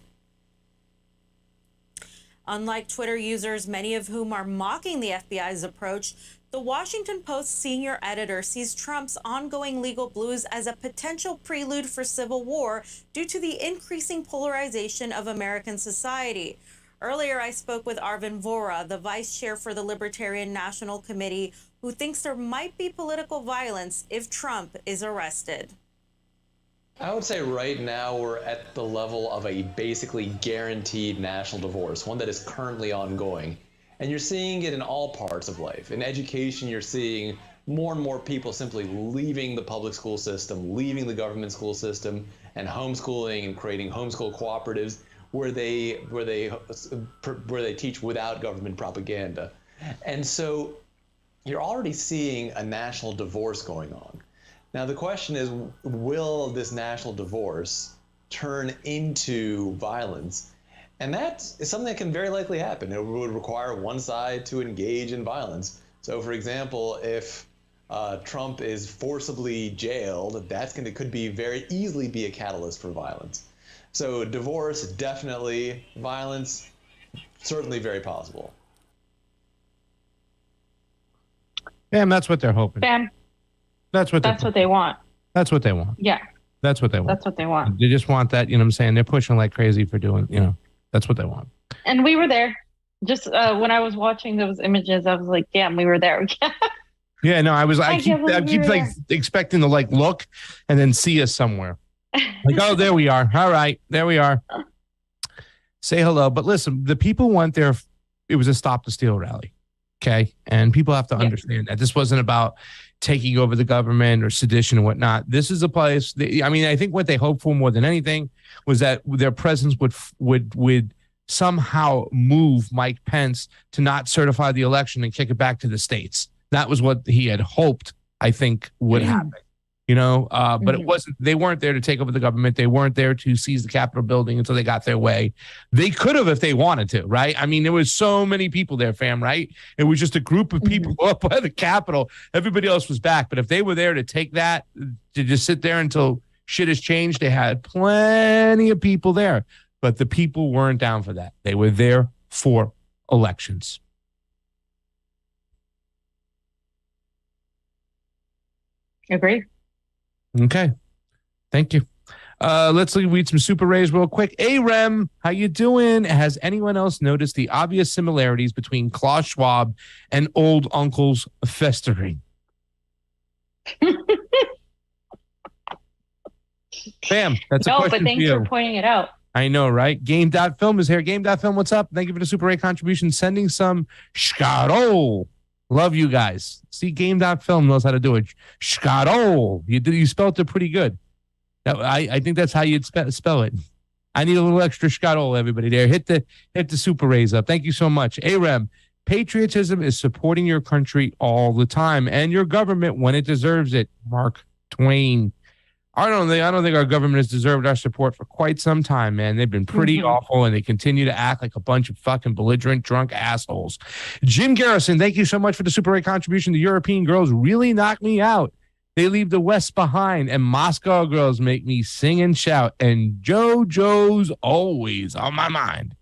Unlike Twitter users, many of whom are mocking the FBI's approach, the Washington Post senior editor sees Trump's ongoing legal blues as a potential prelude for civil war due to the increasing polarization of American society. Earlier, I spoke with Arvin Vohra, the vice chair for the Libertarian National Committee, who thinks there might be political violence if Trump is arrested. I would say right now we're at the level of a basically guaranteed national divorce, one that is currently ongoing. And you're seeing it in all parts of life. In education, you're seeing more and more people simply leaving the public school system, leaving the government school system, and homeschooling and creating homeschool cooperatives where they teach without government propaganda. And so you're already seeing a national divorce going on. Now the question is, will this national divorce turn into violence? And that is something that can very likely happen. It would require one side to engage in violence. So for example, if Trump is forcibly jailed, could be very easily be a catalyst for violence. So divorce, definitely. Violence, certainly very possible. Damn, that's what they're hoping. Bam. That's what they want. That's what they want. Yeah. That's what they want. That's what they want. They just want that, you know what I'm saying? They're pushing like crazy for doing, that's what they want. And we were there. Just when I was watching those images, I was like, damn, we were there. Yeah, no, I keep like expecting to like look and then see us somewhere. Like, oh, there we are. All right, there we are. Say hello. But listen, the people went there. It was a Stop the Steal rally. Okay. And people have to understand that this wasn't about taking over the government or sedition and whatnot. This is a place. I think what they hoped for more than anything was that their presence would somehow move Mike Pence to not certify the election and kick it back to the states. That was what he had hoped, I think, would happen. But it wasn't. They weren't there to take over the government. They weren't there to seize the Capitol building until they got their way. They could have if they wanted to, right? I mean, there was so many people there, fam, right? It was just a group of people up by the Capitol. Everybody else was back. But if they were there to take that, to just sit there until shit has changed, they had plenty of people there. But the people weren't down for that. They were there for elections. Agree. Okay. Thank you. Let's read some super rays real quick. Rem, how you doing? Has anyone else noticed the obvious similarities between Klaus Schwab and old uncles festering? Bam. That's a question but thanks for pointing it out. I know, right? Game.film is here. Game.film, what's up? Thank you for the super ray contribution. Sending some Shkarol. Love you guys. See, Game.film knows how to do it. Shkarol. You spelled it pretty good. I think that's how you'd spell it. I need a little extra Shkarol, everybody there. Hit the super raise up. Thank you so much. Arem, patriotism is supporting your country all the time and your government when it deserves it. Mark Twain. I don't think our government has deserved our support for quite some time, man. They've been pretty awful, and they continue to act like a bunch of fucking belligerent, drunk assholes. Jim Garrison, thank you so much for the super great contribution. The European girls really knock me out. They leave the West behind, and Moscow girls make me sing and shout, and JoJo's always on my mind. Is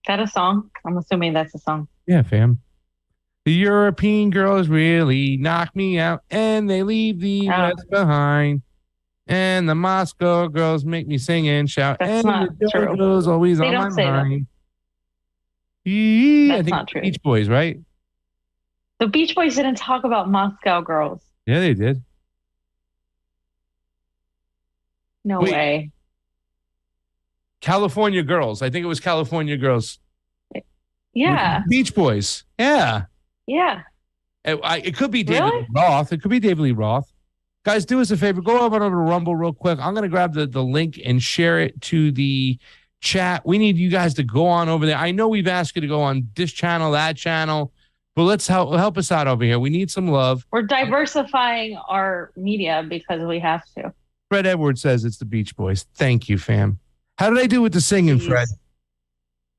that a song? I'm assuming that's a song. Yeah, fam. The European girls really knock me out, and they leave the West behind. And the Moscow girls make me sing and shout. That's and not the true. JoJo's always They on don't my say mind. That's I think not true. Beach Boys, right? The Beach Boys didn't talk about Moscow girls. Yeah, they did. No Wait. way. California Girls. I think it was California Girls. Yeah. Beach Boys. Yeah. Yeah. It could be David Really? Roth. It could be David Lee Roth. Guys, do us a favor. Go over to Rumble real quick. I'm going to grab the link and share it to the chat. We need you guys to go on over there. I know we've asked you to go on this channel, that channel, but let's help us out over here. We need some love. We're diversifying our media because we have to. Fred Edwards says it's the Beach Boys. Thank you, fam. How did I do with the singing, Jeez. Fred?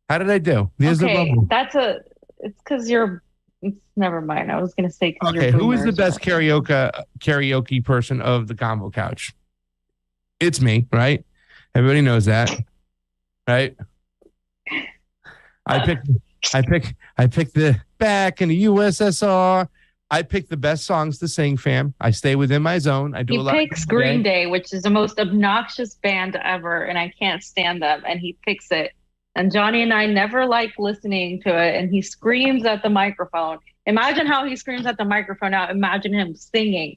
How did I do? There's the Okay, Rumble. it's because never mind. I was going to say, Okay, who is the best karaoke person of the combo couch? It's me, right? Everybody knows that, right? I pick the back in the USSR. I pick the best songs to sing, fam. I stay within my zone. I do He a lot. picks Green Day, which is the most obnoxious band ever, and I can't stand them. And he picks it. And Johnny and I never like listening to it. And he screams at the microphone. Imagine how he screams at the microphone now. Imagine him singing.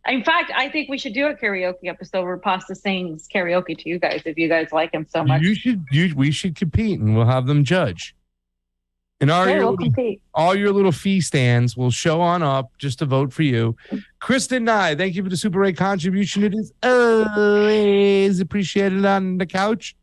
In fact, I think we should do a karaoke episode where Pasta sings karaoke to you guys if you guys like him so much. We should compete and we'll have them judge. And We'll compete. all your little fee stands will show on up just to vote for you. Kristen Nye, thank you for the Super 8 contribution. It is always appreciated on the couch.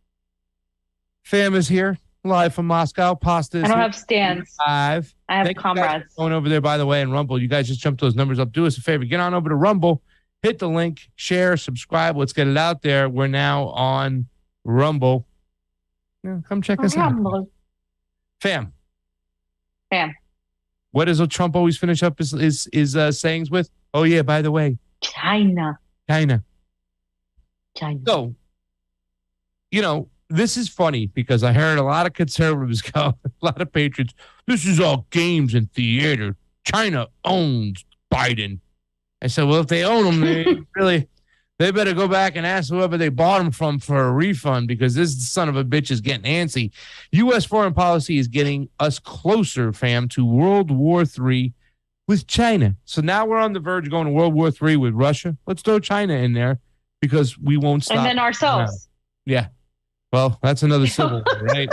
Fam is here, live from Moscow. Pasta is I don't here, have stands. live. I have Thank you guys comrades. for going over there, by the way, and Rumble. You guys just jumped those numbers up. Do us a favor. Get on over to Rumble. Hit the link. Share. Subscribe. Let's get it out there. We're now on Rumble. Yeah, come check us out. Fam. What does Trump always finish up his sayings with? Oh, yeah, by the way. China. So, this is funny because I heard a lot of conservatives go, a lot of patriots, this is all games and theater. China owns Biden. I said, well, if they own him, they better go back and ask whoever they bought him from for a refund because this son of a bitch is getting antsy. U.S. foreign policy is getting us closer, fam, to World War III with China. So now we're on the verge of going to World War III with Russia. Let's throw China in there because we won't stop. And then ourselves. Yeah. Well, that's another civil war, right?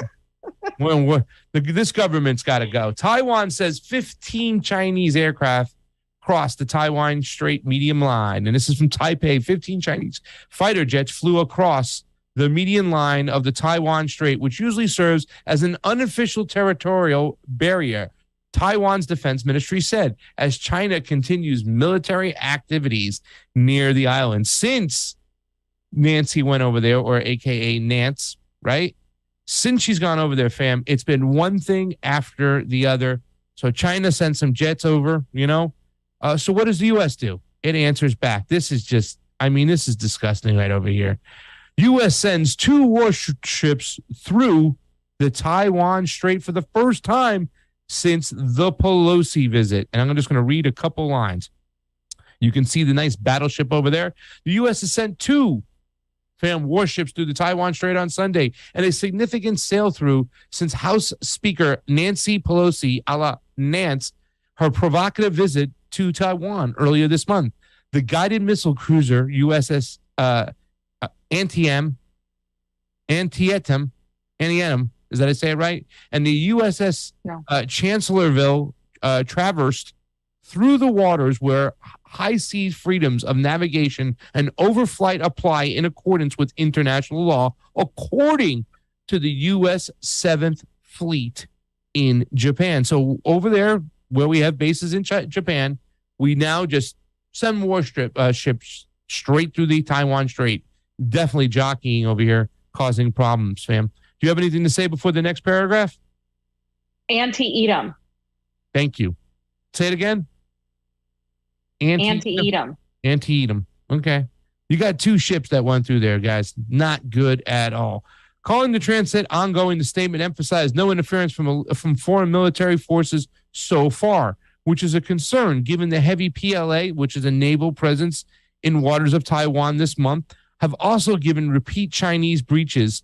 This government's got to go. Taiwan says 15 Chinese aircraft crossed the Taiwan Strait median line. And this is from Taipei. 15 Chinese fighter jets flew across the median line of the Taiwan Strait, which usually serves as an unofficial territorial barrier, Taiwan's defense ministry said, as China continues military activities near the island. Since Nancy went over there, or AKA Nance, right? Since she's gone over there, fam, it's been one thing after the other. So China sent some jets over, So what does the U.S. do? It answers back. This is disgusting right over here. U.S. sends 2 warships through the Taiwan Strait for the first time since the Pelosi visit. And I'm just going to read a couple lines. You can see the nice battleship over there. The U.S. has sent 2 warships through the Taiwan Strait on Sunday, and a significant sail-through since House Speaker Nancy Pelosi, a la Nance, her provocative visit to Taiwan earlier this month. The guided missile cruiser USS Antietam, is that I say it right? And the USS Chancellorville traversed through the waters where high seas freedoms of navigation and overflight apply in accordance with international law, according to the U.S. 7th Fleet in Japan. So over there, where we have bases in Japan, we now just send ships straight through the Taiwan Strait. Definitely jockeying over here, causing problems, fam. Do you have anything to say before the next paragraph? Antietam. Thank you. Say it again. Antietam. Antietam. Okay. You got 2 ships that went through there, guys. Not good at all. Calling the transit ongoing, the statement emphasized no interference from foreign military forces so far, which is a concern given the heavy PLA, which is a naval presence in waters of Taiwan this month, have also given repeat Chinese breaches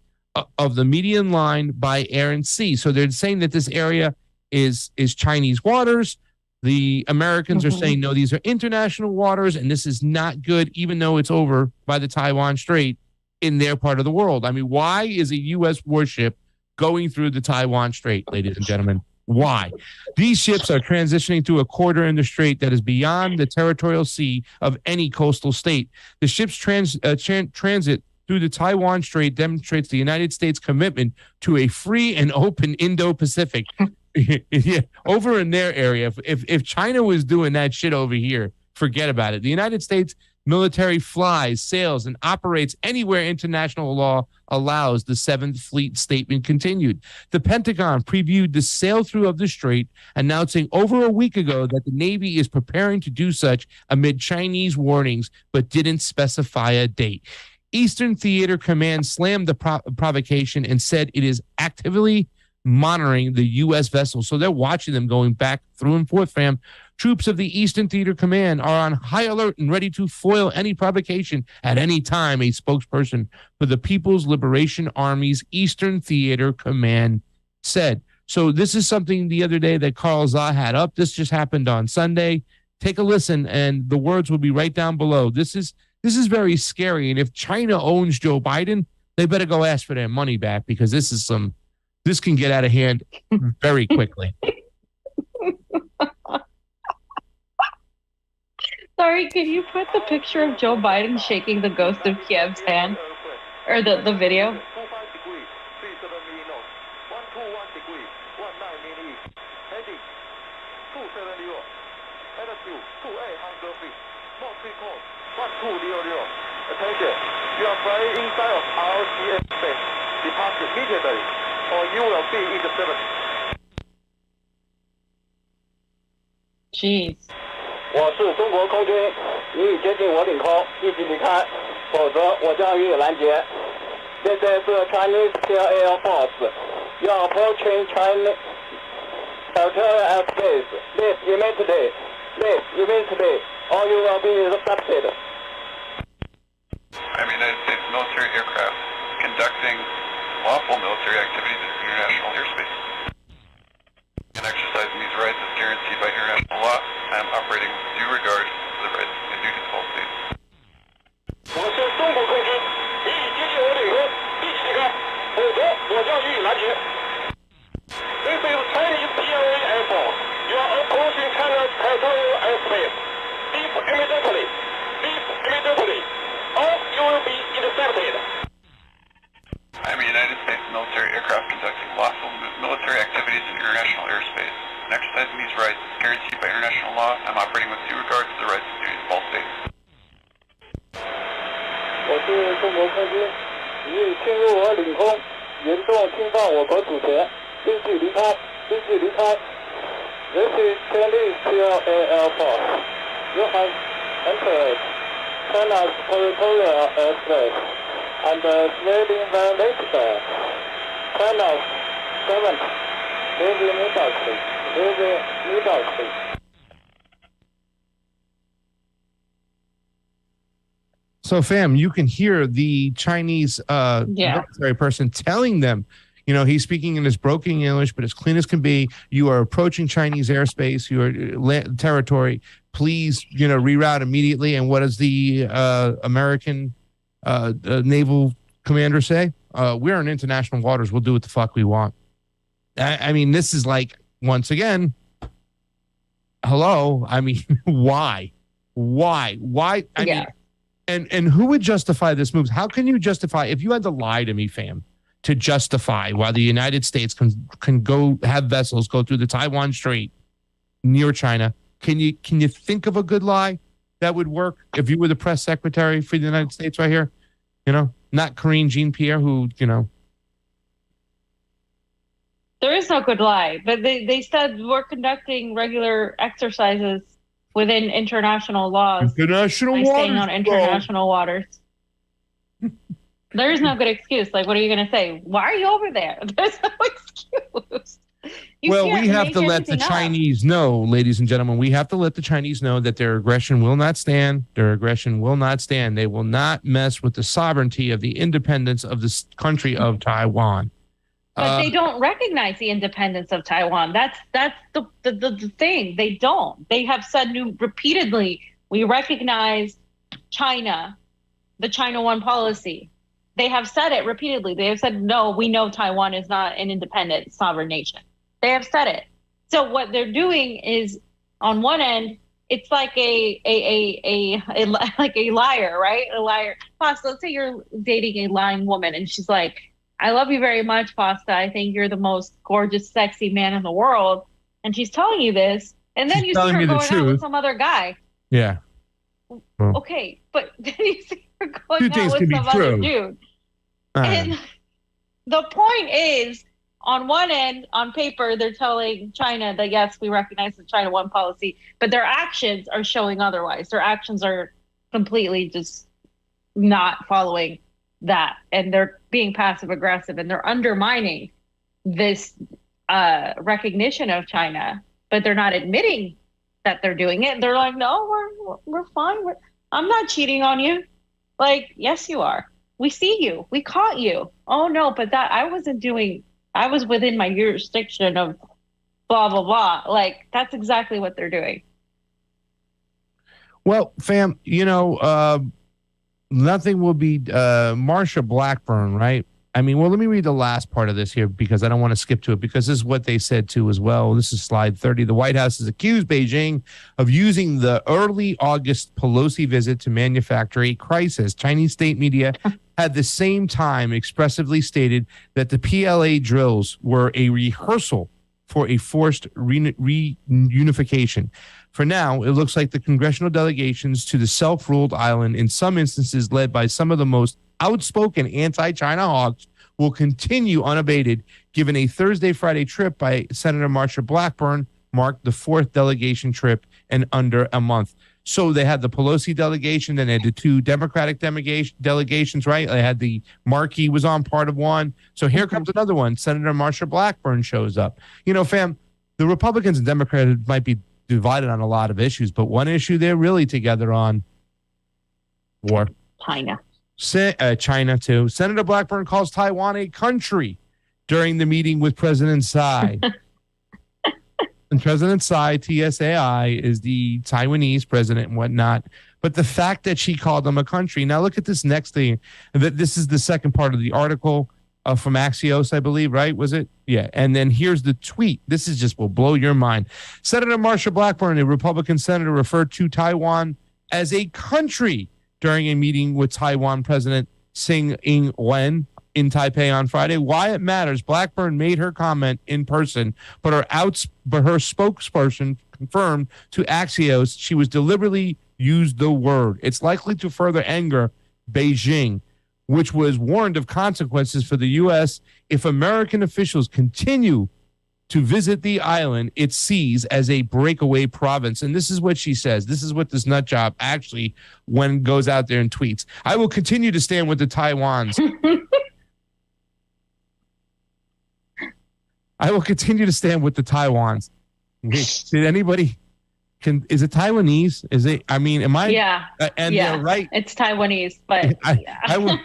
of the median line by air and sea. So they're saying that this area is Chinese waters. The Americans are saying, no, these are international waters, and this is not good, even though it's over by the Taiwan Strait in their part of the world. I mean, why is a U.S. warship going through the Taiwan Strait, ladies and gentlemen? Why? These ships are transitioning through a corridor in the strait that is beyond the territorial sea of any coastal state. The ship's transit through the Taiwan Strait demonstrates the United States' commitment to a free and open Indo-Pacific. Yeah, over in their area. If China was doing that shit over here, forget about it. The United States military flies, sails, and operates anywhere international law allows, the 7th Fleet statement continued. The Pentagon previewed the sail through of the strait, announcing over a week ago that the Navy is preparing to do such amid Chinese warnings, but didn't specify a date. Eastern Theater Command slammed the provocation and said it is actively monitoring the U.S. vessels. So they're watching them going back through and forth, fam. Troops of the Eastern Theater Command are on high alert and ready to foil any provocation at any time, a spokesperson for the People's Liberation Army's Eastern Theater Command said. So this is something the other day that Carl Zah had up. This just happened on Sunday. Take a listen, and the words will be right down below. This is very scary. And if China owns Joe Biden, they better go ask for their money back, because this can get out of hand very quickly. Sorry, can you put the picture of Joe Biden shaking the ghost of Kiev's hand? Or the video? Attention, you are flying inside of RCS space. Depart immediately, or you will be intercepted. Jeez. 我是中国空军，你已接近我领空，立即离开，否则我将予以拦截。This is the Chinese Air Force. You are approaching Chinese territorial airspace. Leave immediately. Leave immediately, or you will be intercepted. I'm a United States military aircraft conducting lawful military activities in international airspace. And exercising these rights is guaranteed by international law. I am operating with due regard to the rights and duties of all states. 我是中国空军，你已接近我领空，立即离开，否则我将予以拦截。This is Chinese PLA Air Force. You are approaching China's territorial airspace. Leave immediately. Leave immediately. Or you will be intercepted. I am a United States military aircraft conducting lawful military activities in international airspace. And exercising these rights is guaranteed by international law. I'm operating with due regard to the rights and duties of all states. 我是中国空军，你已侵入我领空，严重侵犯我国主权，立即离开，立即离开。This is Chinese PLA Air Force. You have entered China's territorial airspace and spreading violation. China's 7th Navy military. So, fam, you can hear the Chinese military person telling them, you know, he's speaking in his broken English, but as clean as can be. You are approaching Chinese airspace, your territory. Please, you know, reroute immediately. And what does the American naval commander say? We're in international waters. We'll do what the fuck we want. I mean, this is like, once again, hello. I mean, why? I mean, and who would justify this move? How can you justify, if you had to lie to me, fam, to justify why the United States can go have vessels go through the Taiwan Strait near China? Can you think of a good lie that would work if you were the press secretary for the United States right here? You know, not Karine Jean-Pierre, who, you know. There is no good lie, but they said we're conducting regular exercises within international laws. Staying on international waters. There is no good excuse. Like, what are you going to say? Why are you over there? There's no excuse. Well, we have to let the Chinese know, ladies and gentlemen, we have to let the Chinese know that their aggression will not stand. Their aggression will not stand. They will not mess with the sovereignty of the independence of this country of Taiwan. But they don't recognize the independence of Taiwan. That's the thing. They don't. They have said repeatedly, we recognize China, the China One policy. They have said it repeatedly. They have said, no, we know Taiwan is not an independent sovereign nation. They have said it. So what they're doing is, on one end, it's like like a liar, right? A liar. Pasta, let's say you're dating a lying woman, and she's like, I love you very much, Pasta. I think you're the most gorgeous, sexy man in the world. And she's telling you this, and then you see her going out with some other guy. Yeah. Well, okay, but then you see her going out with some other dude. And the point is, on one end, on paper, they're telling China that, yes, we recognize the China One policy, but their actions are showing otherwise. Their actions are completely just not following that. And they're being passive aggressive, and they're undermining this recognition of China, but they're not admitting that they're doing it. They're like, no, we're fine. I'm not cheating on you. Like, yes, you are. We see you. We caught you. Oh, no, but that I was within my jurisdiction of blah, blah, blah. Like, that's exactly what they're doing. Well, fam, nothing will be Marsha Blackburn, right? I mean, well, let me read the last part of this here because I don't want to skip to it, because this is what they said too as well. This is slide 30. The White House has accused Beijing of using the early August Pelosi visit to manufacture a crisis. Chinese state media at the same time expressively stated that the PLA drills were a rehearsal for a forced reunification. For now, it looks like the congressional delegations to the self-ruled island, in some instances led by some of the most outspoken anti-China hawks, will continue unabated, given a Thursday-Friday trip by Senator Marsha Blackburn marked the fourth delegation trip in under a month. So they had the Pelosi delegation, then they had the two Democratic delegations, right? They had the Markey was on part of one. So here comes another one. Senator Marsha Blackburn shows up. Fam, the Republicans and Democrats might be divided on a lot of issues, but one issue they're really together on: war. China. China too. Senator Blackburn calls Taiwan a country during the meeting with President Tsai. And President Tsai, TSAI, is the Taiwanese president and whatnot. But the fact that she called them a country. Now look at this next thing. This is the second part of the article from Axios, I believe, right? Was it? Yeah. And then here's the tweet. This is just will blow your mind. Senator Marsha Blackburn, a Republican senator, referred to Taiwan as a country during a meeting with Taiwan President Tsing Ing-wen in Taipei on Friday. Why it matters: Blackburn made her comment in person, but her spokesperson confirmed to Axios she was deliberately used the word. It's likely to further anger Beijing, which was warned of consequences for the U.S. if American officials continue to visit the island it sees as a breakaway province. And this is what she says. This is what this nut job actually goes out there and tweets. I will continue to stand with the Taiwans. I will continue to stand with the Taiwans. Did anybody is it Taiwanese? Is it? I mean, am I? Yeah. They're right. It's Taiwanese, but I will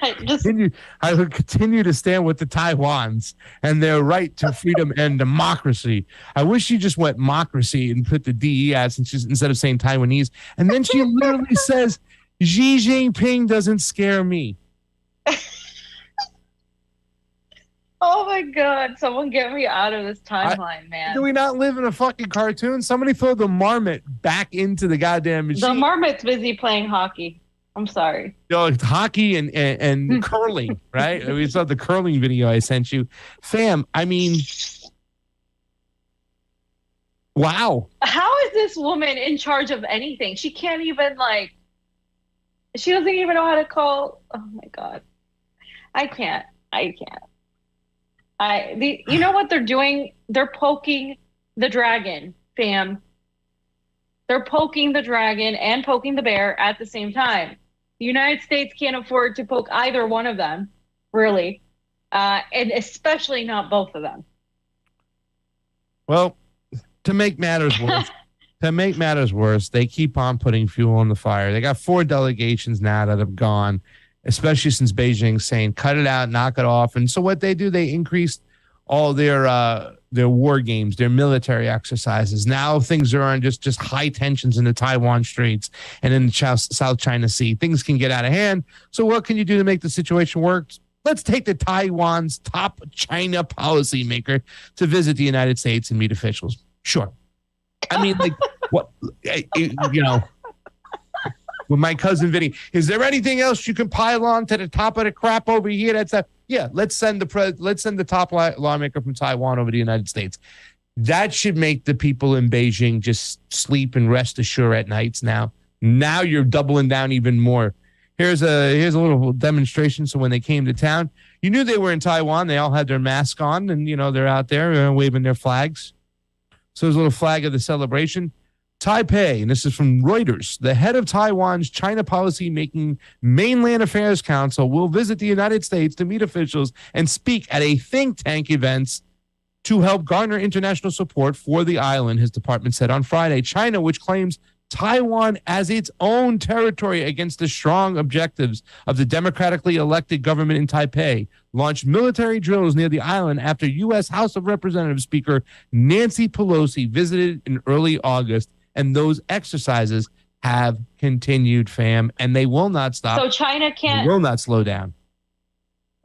continue to stand with the Taiwans and their right to freedom and democracy. I wish she just went democracy and put the DES instead of saying Taiwanese. And then she literally says, Xi Jinping doesn't scare me. Oh my God! Someone get me out of this timeline, man. Do we not live in a fucking cartoon? Somebody throw the marmot back into the goddamn machine. The marmot's busy playing hockey. I'm sorry. It's hockey and curling, right? We saw the curling video I sent you. Fam, I mean, wow. How is this woman in charge of anything? She can't even she doesn't even know how to call. Oh my God. I can't. You know what they're doing? They're poking the dragon, fam. They're poking the dragon and poking the bear at the same time. The United States can't afford to poke either one of them, really, and especially not both of them. Well, to make matters worse, they keep on putting fuel on the fire. They got 4 delegations now that have gone, especially since Beijing's saying, cut it out, knock it off. And so what they do, they increase all their war games, their military exercises. Now things are on just high tensions in the Taiwan Straits and in the South China Sea. Things can get out of hand. So what can you do to make the situation work? Let's take the Taiwan's top China policymaker to visit the United States and meet officials. Sure. I mean, like, what, you know, with my cousin Vinny, is there anything else you can pile on to the top of the crap over here? Yeah, let's send the top lawmaker from Taiwan over to the United States. That should make the people in Beijing just sleep and rest assured at nights now. Now you're doubling down even more. Here's a little demonstration. So when they came to town, you knew they were in Taiwan. They all had their masks on, and, you know, they're out there waving their flags. So there's a little flag of the celebration. Taipei, and this is from Reuters, the head of Taiwan's China Policy Making Mainland Affairs Council will visit the United States to meet officials and speak at a think tank event to help garner international support for the island, his department said on Friday. China, which claims Taiwan as its own territory against the strong objectives of the democratically elected government in Taipei, launched military drills near the island after U.S. House of Representatives Speaker Nancy Pelosi visited in early August. And those exercises have continued, fam, and they will not stop. So China can't. They will not slow down.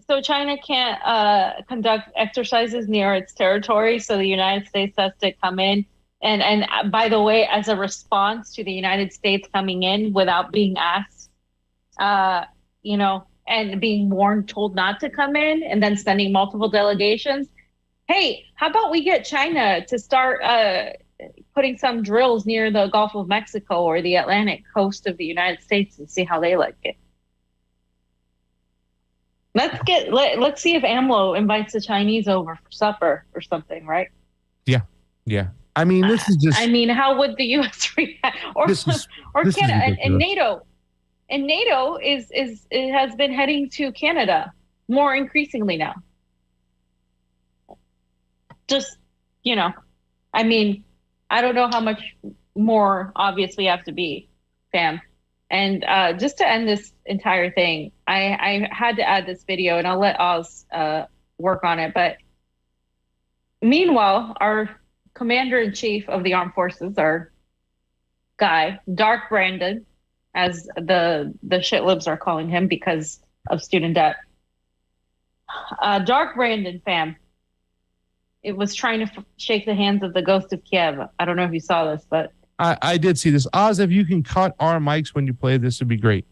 So China can't conduct exercises near its territory. So the United States has to come in. And by the way, as a response to the United States coming in without being asked, you know, and being warned, told not to come in, and then sending multiple delegations. Hey, how about we get China to start putting some drills near the Gulf of Mexico or the Atlantic coast of the United States and see how they like it. Let's see if AMLO invites the Chinese over for supper or something, right? Yeah. I mean, this is just. I mean, how would the U.S. react? Or Canada and NATO? And NATO has been heading to Canada more increasingly now. Just, you know, I mean, I don't know how much more obvious we have to be, fam. And just to end this entire thing, I had to add this video, and I'll let Oz work on it. But meanwhile, our commander-in-chief of the armed forces, our guy, Dark Brandon, as the shitlibs are calling him because of student debt. Dark Brandon, fam, it was trying to shake the hands of the ghost of Kiev. I don't know if you saw this, but I did see this. Oz, if you can cut our mics when you play this, would be great.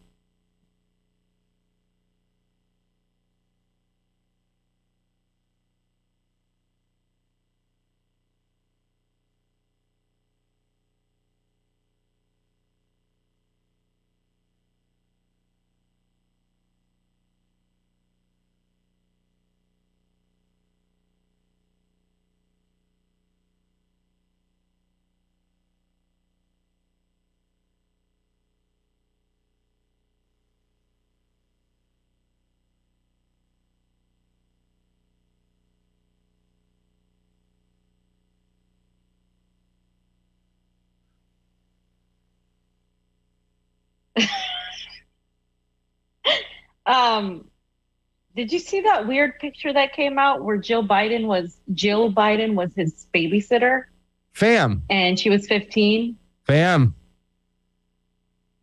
Did you see that weird picture that came out where Jill Biden was his babysitter? Fam. And she was 15? Fam.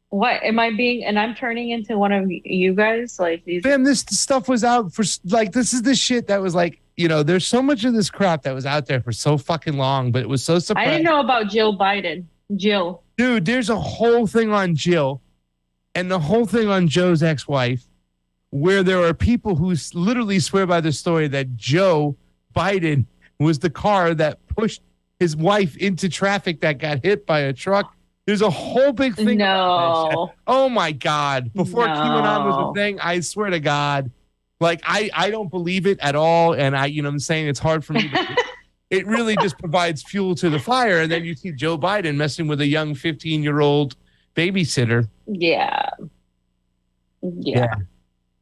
What am I being? And I'm turning into one of you guys? Like these. Fam, this stuff was out for, like, this is the shit that was like, you know, there's so much of this crap that was out there for so fucking long, but it was so surprising. I didn't know about Jill Biden. Jill. Dude, there's a whole thing on Jill and the whole thing on Joe's ex-wife, where there are people who literally swear by the story that Joe Biden was the car that pushed his wife into traffic that got hit by a truck. There's a whole big thing. No. Oh my God. Before QAnon was a thing, I swear to God, like I don't believe it at all. And I'm saying it's hard for me. It really just provides fuel to the fire. And then you see Joe Biden messing with a young 15-year-old babysitter. Yeah.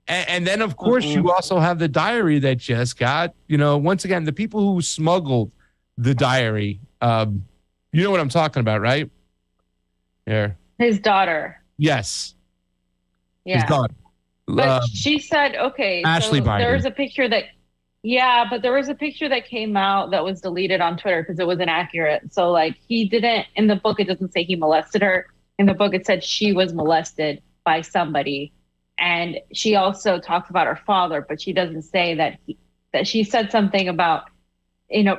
And then, of course, you also have the diary that just got, once again, the people who smuggled the diary. You know what I'm talking about, right? Yeah. His daughter. Yes. Yeah. His daughter. But she said, okay, Ashley so Biden. there's a picture that, Yeah, but there was a picture that came out that was deleted on Twitter because it was inaccurate. So like he didn't in the book it doesn't say he molested her. In the book it said she was molested by somebody. And she also talks about her father, but she doesn't say that she said something about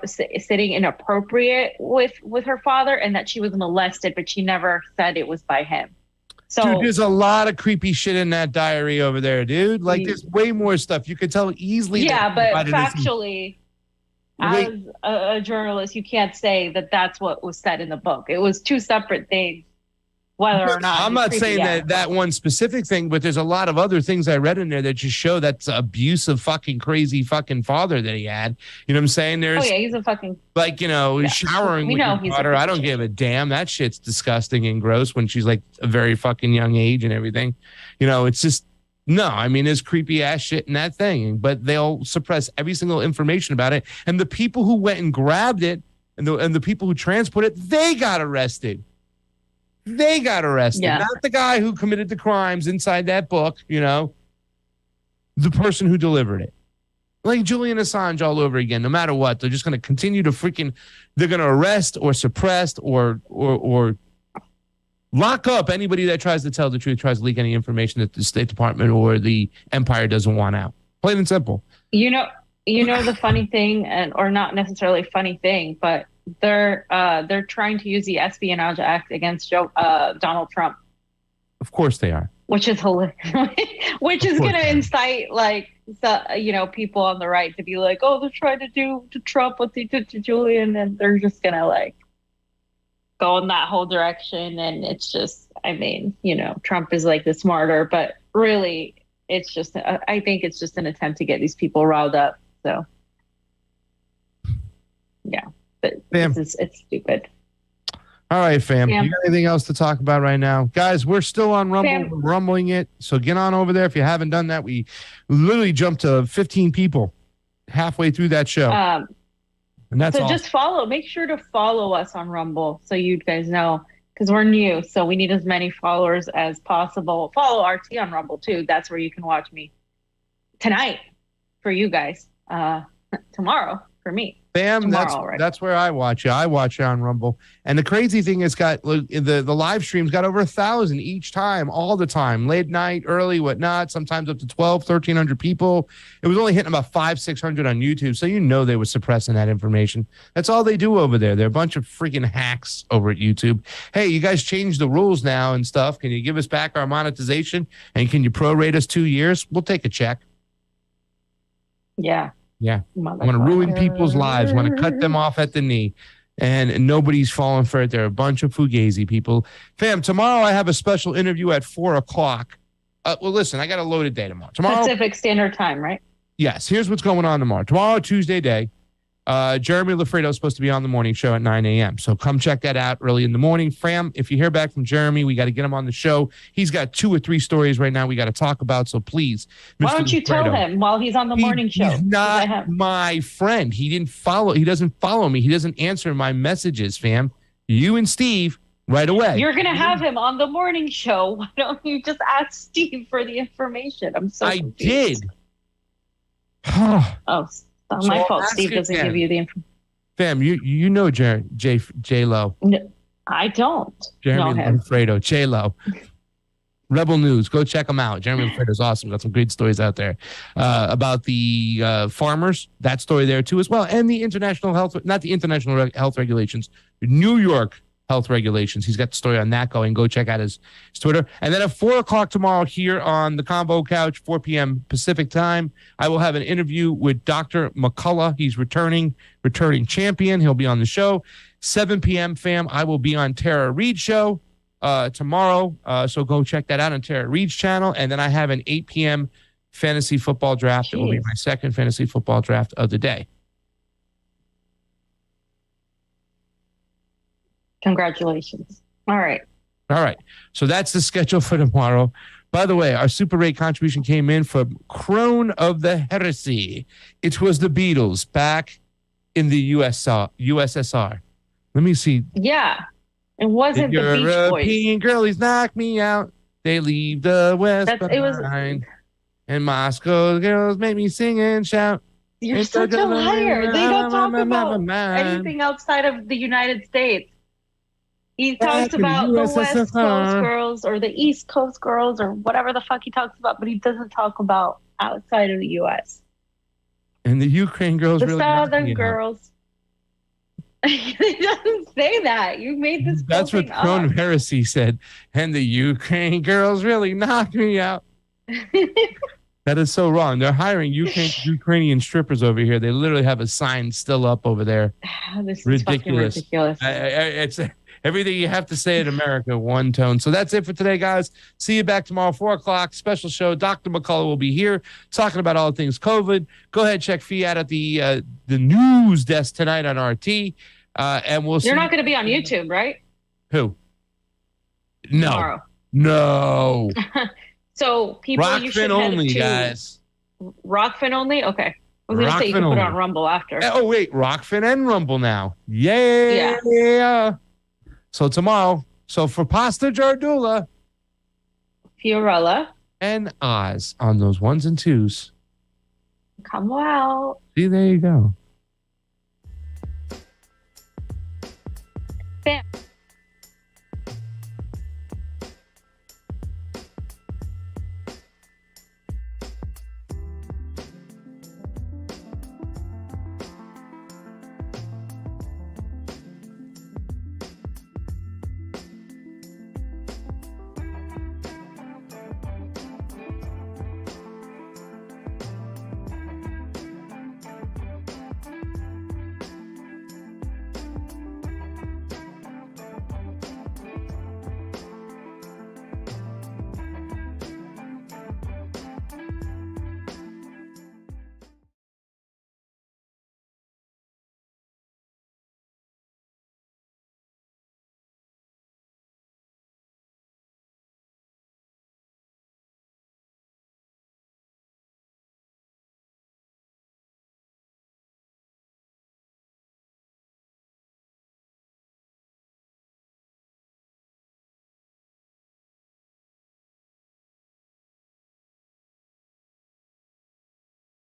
sitting inappropriate with her father and that she was molested, but she never said it was by him. So dude, there's a lot of creepy shit in that diary over there, dude. Like there's way more stuff. You could tell easily. Yeah, but factually, as a journalist, you can't say that that's what was said in the book. It was two separate things. Whether or not I'm not saying that one specific thing, but there's a lot of other things I read in there that just show that's abusive, fucking crazy fucking father that he had. You know what I'm saying? There's he's a fucking showering with your daughter. I don't give a damn. That shit's disgusting and gross when she's like a very fucking young age and everything. It's just no. I mean, there's creepy ass shit in that thing, but they'll suppress every single information about it. And the people who went and grabbed it and the people who transported it, they got arrested. They got arrested, not the guy who committed the crimes inside that book, the person who delivered it. Like Julian Assange all over again, no matter what. They're just going to continue to they're going to arrest or suppress or lock up anybody that tries to tell the truth, tries to leak any information that the State Department or the Empire doesn't want out. Plain and simple. The funny thing, or not necessarily funny thing, but they're trying to use the Espionage Act against Donald Trump. Of course they are. Which is hilarious. Which is going to incite people on the right to be like, oh, they're trying to do to Trump what they did to Julian, and they're just going to go in that whole direction. And it's just, Trump is like the smarter, but really it's just, I think it's just an attempt to get these people riled up. So yeah. But it's stupid. All right, fam. You got anything else to talk about right now? Guys, we're still on Rumble. We're rumbling it. So get on over there. If you haven't done that, we literally jumped to 15 people halfway through that show. And that's awesome. Just make sure to follow us on Rumble so you guys know, because we're new. So we need as many followers as possible. Follow RT on Rumble too. That's where you can watch me tonight for you guys. Tomorrow for me. Bam, that's where I watch you. I watch you on Rumble. And the crazy thing is the live streams got over 1,000 each time, all the time, late night, early, whatnot, sometimes up to 1,300 people. It was only hitting about 500-600 on YouTube. So they were suppressing that information. That's all they do over there. They're a bunch of freaking hacks over at YouTube. Hey, you guys changed the rules now and stuff. Can you give us back our monetization? And can you prorate us 2 years? We'll take a check. Yeah. Yeah. Want to ruin people's lives, want to cut them off at the knee. And nobody's falling for it. They're a bunch of fugazi people. Fam, tomorrow I have a special interview at 4:00. Well, listen, I got a loaded day tomorrow. Pacific Standard Time, right? Yes. Here's what's going on tomorrow. Tomorrow, Tuesday day. Jeremy Lafredo is supposed to be on the morning show at 9 a.m. So come check that out early in the morning. Fam, if you hear back from Jeremy, we got to get him on the show. He's got 2 or 3 stories right now we got to talk about. So please, why don't you tell him while he's on the morning show? He's not my friend. He doesn't follow me. He doesn't answer my messages, fam. You and Steve right away. You're going to have him on the morning show. Why don't you just ask Steve for the information? I'm so confused. I did. My fault. Steve doesn't give you the information. Fam, you know J-Lo. No, I don't. Jeremy Alfredo, J-Lo. Rebel News. Go check them out. Jeremy Alfredo's awesome. Got some great stories out there about the farmers. That story there too as well. And the international health, not the international health regulations, New York health regulations. He's got the story on that going. Go check out his Twitter. And then at 4:00 tomorrow here on the Combo Couch, 4 p.m. Pacific time, I will have an interview with Dr. McCullough. He's returning champion. He'll be on the show. 7 p.m. fam, I will be on Tara Reid's show tomorrow. So go check that out on Tara Reid's channel. And then I have an 8 p.m. fantasy football draft. It will be my second fantasy football draft of the day. Congratulations. All right. So that's the schedule for tomorrow. By the way, our Super Rate contribution came in from Crone of the Heresy. It was the Beatles back in the USSR. Let me see. Yeah. It wasn't the Beach Boys. European girlies knock me out. They leave the West behind. And Moscow girls make me sing and shout. You're such a liar. They don't talk about anything outside of the United States. He talks about the West Coast girls or the East Coast girls or whatever the fuck he talks about, but he doesn't talk about outside of the U.S. And the Ukraine girls, the really Southern girls. He doesn't say that. You made this. That's what Throne Heresy said. And the Ukraine girls really knocked me out. That is so wrong. They're hiring Ukrainian strippers over here. They literally have a sign still up over there. This is ridiculous. It's everything you have to say in America, one tone. So that's it for today, guys. See you back tomorrow, 4 o'clock, special show. Dr. McCullough will be here talking about all things COVID. Go ahead, check Fee out at the news desk tonight on RT. And we'll see. You're not going to be on YouTube, right? Who? No. Tomorrow. No. So people, Rokfin you should only, head to guys. Rokfin only? Okay. I was going to say you can put it on Rumble after. Oh, wait. Rokfin and Rumble now. Yeah. So tomorrow. So for Pasta Jardula. Fiorella. And Oz on those 1s and 2s. Come out. See, there you go.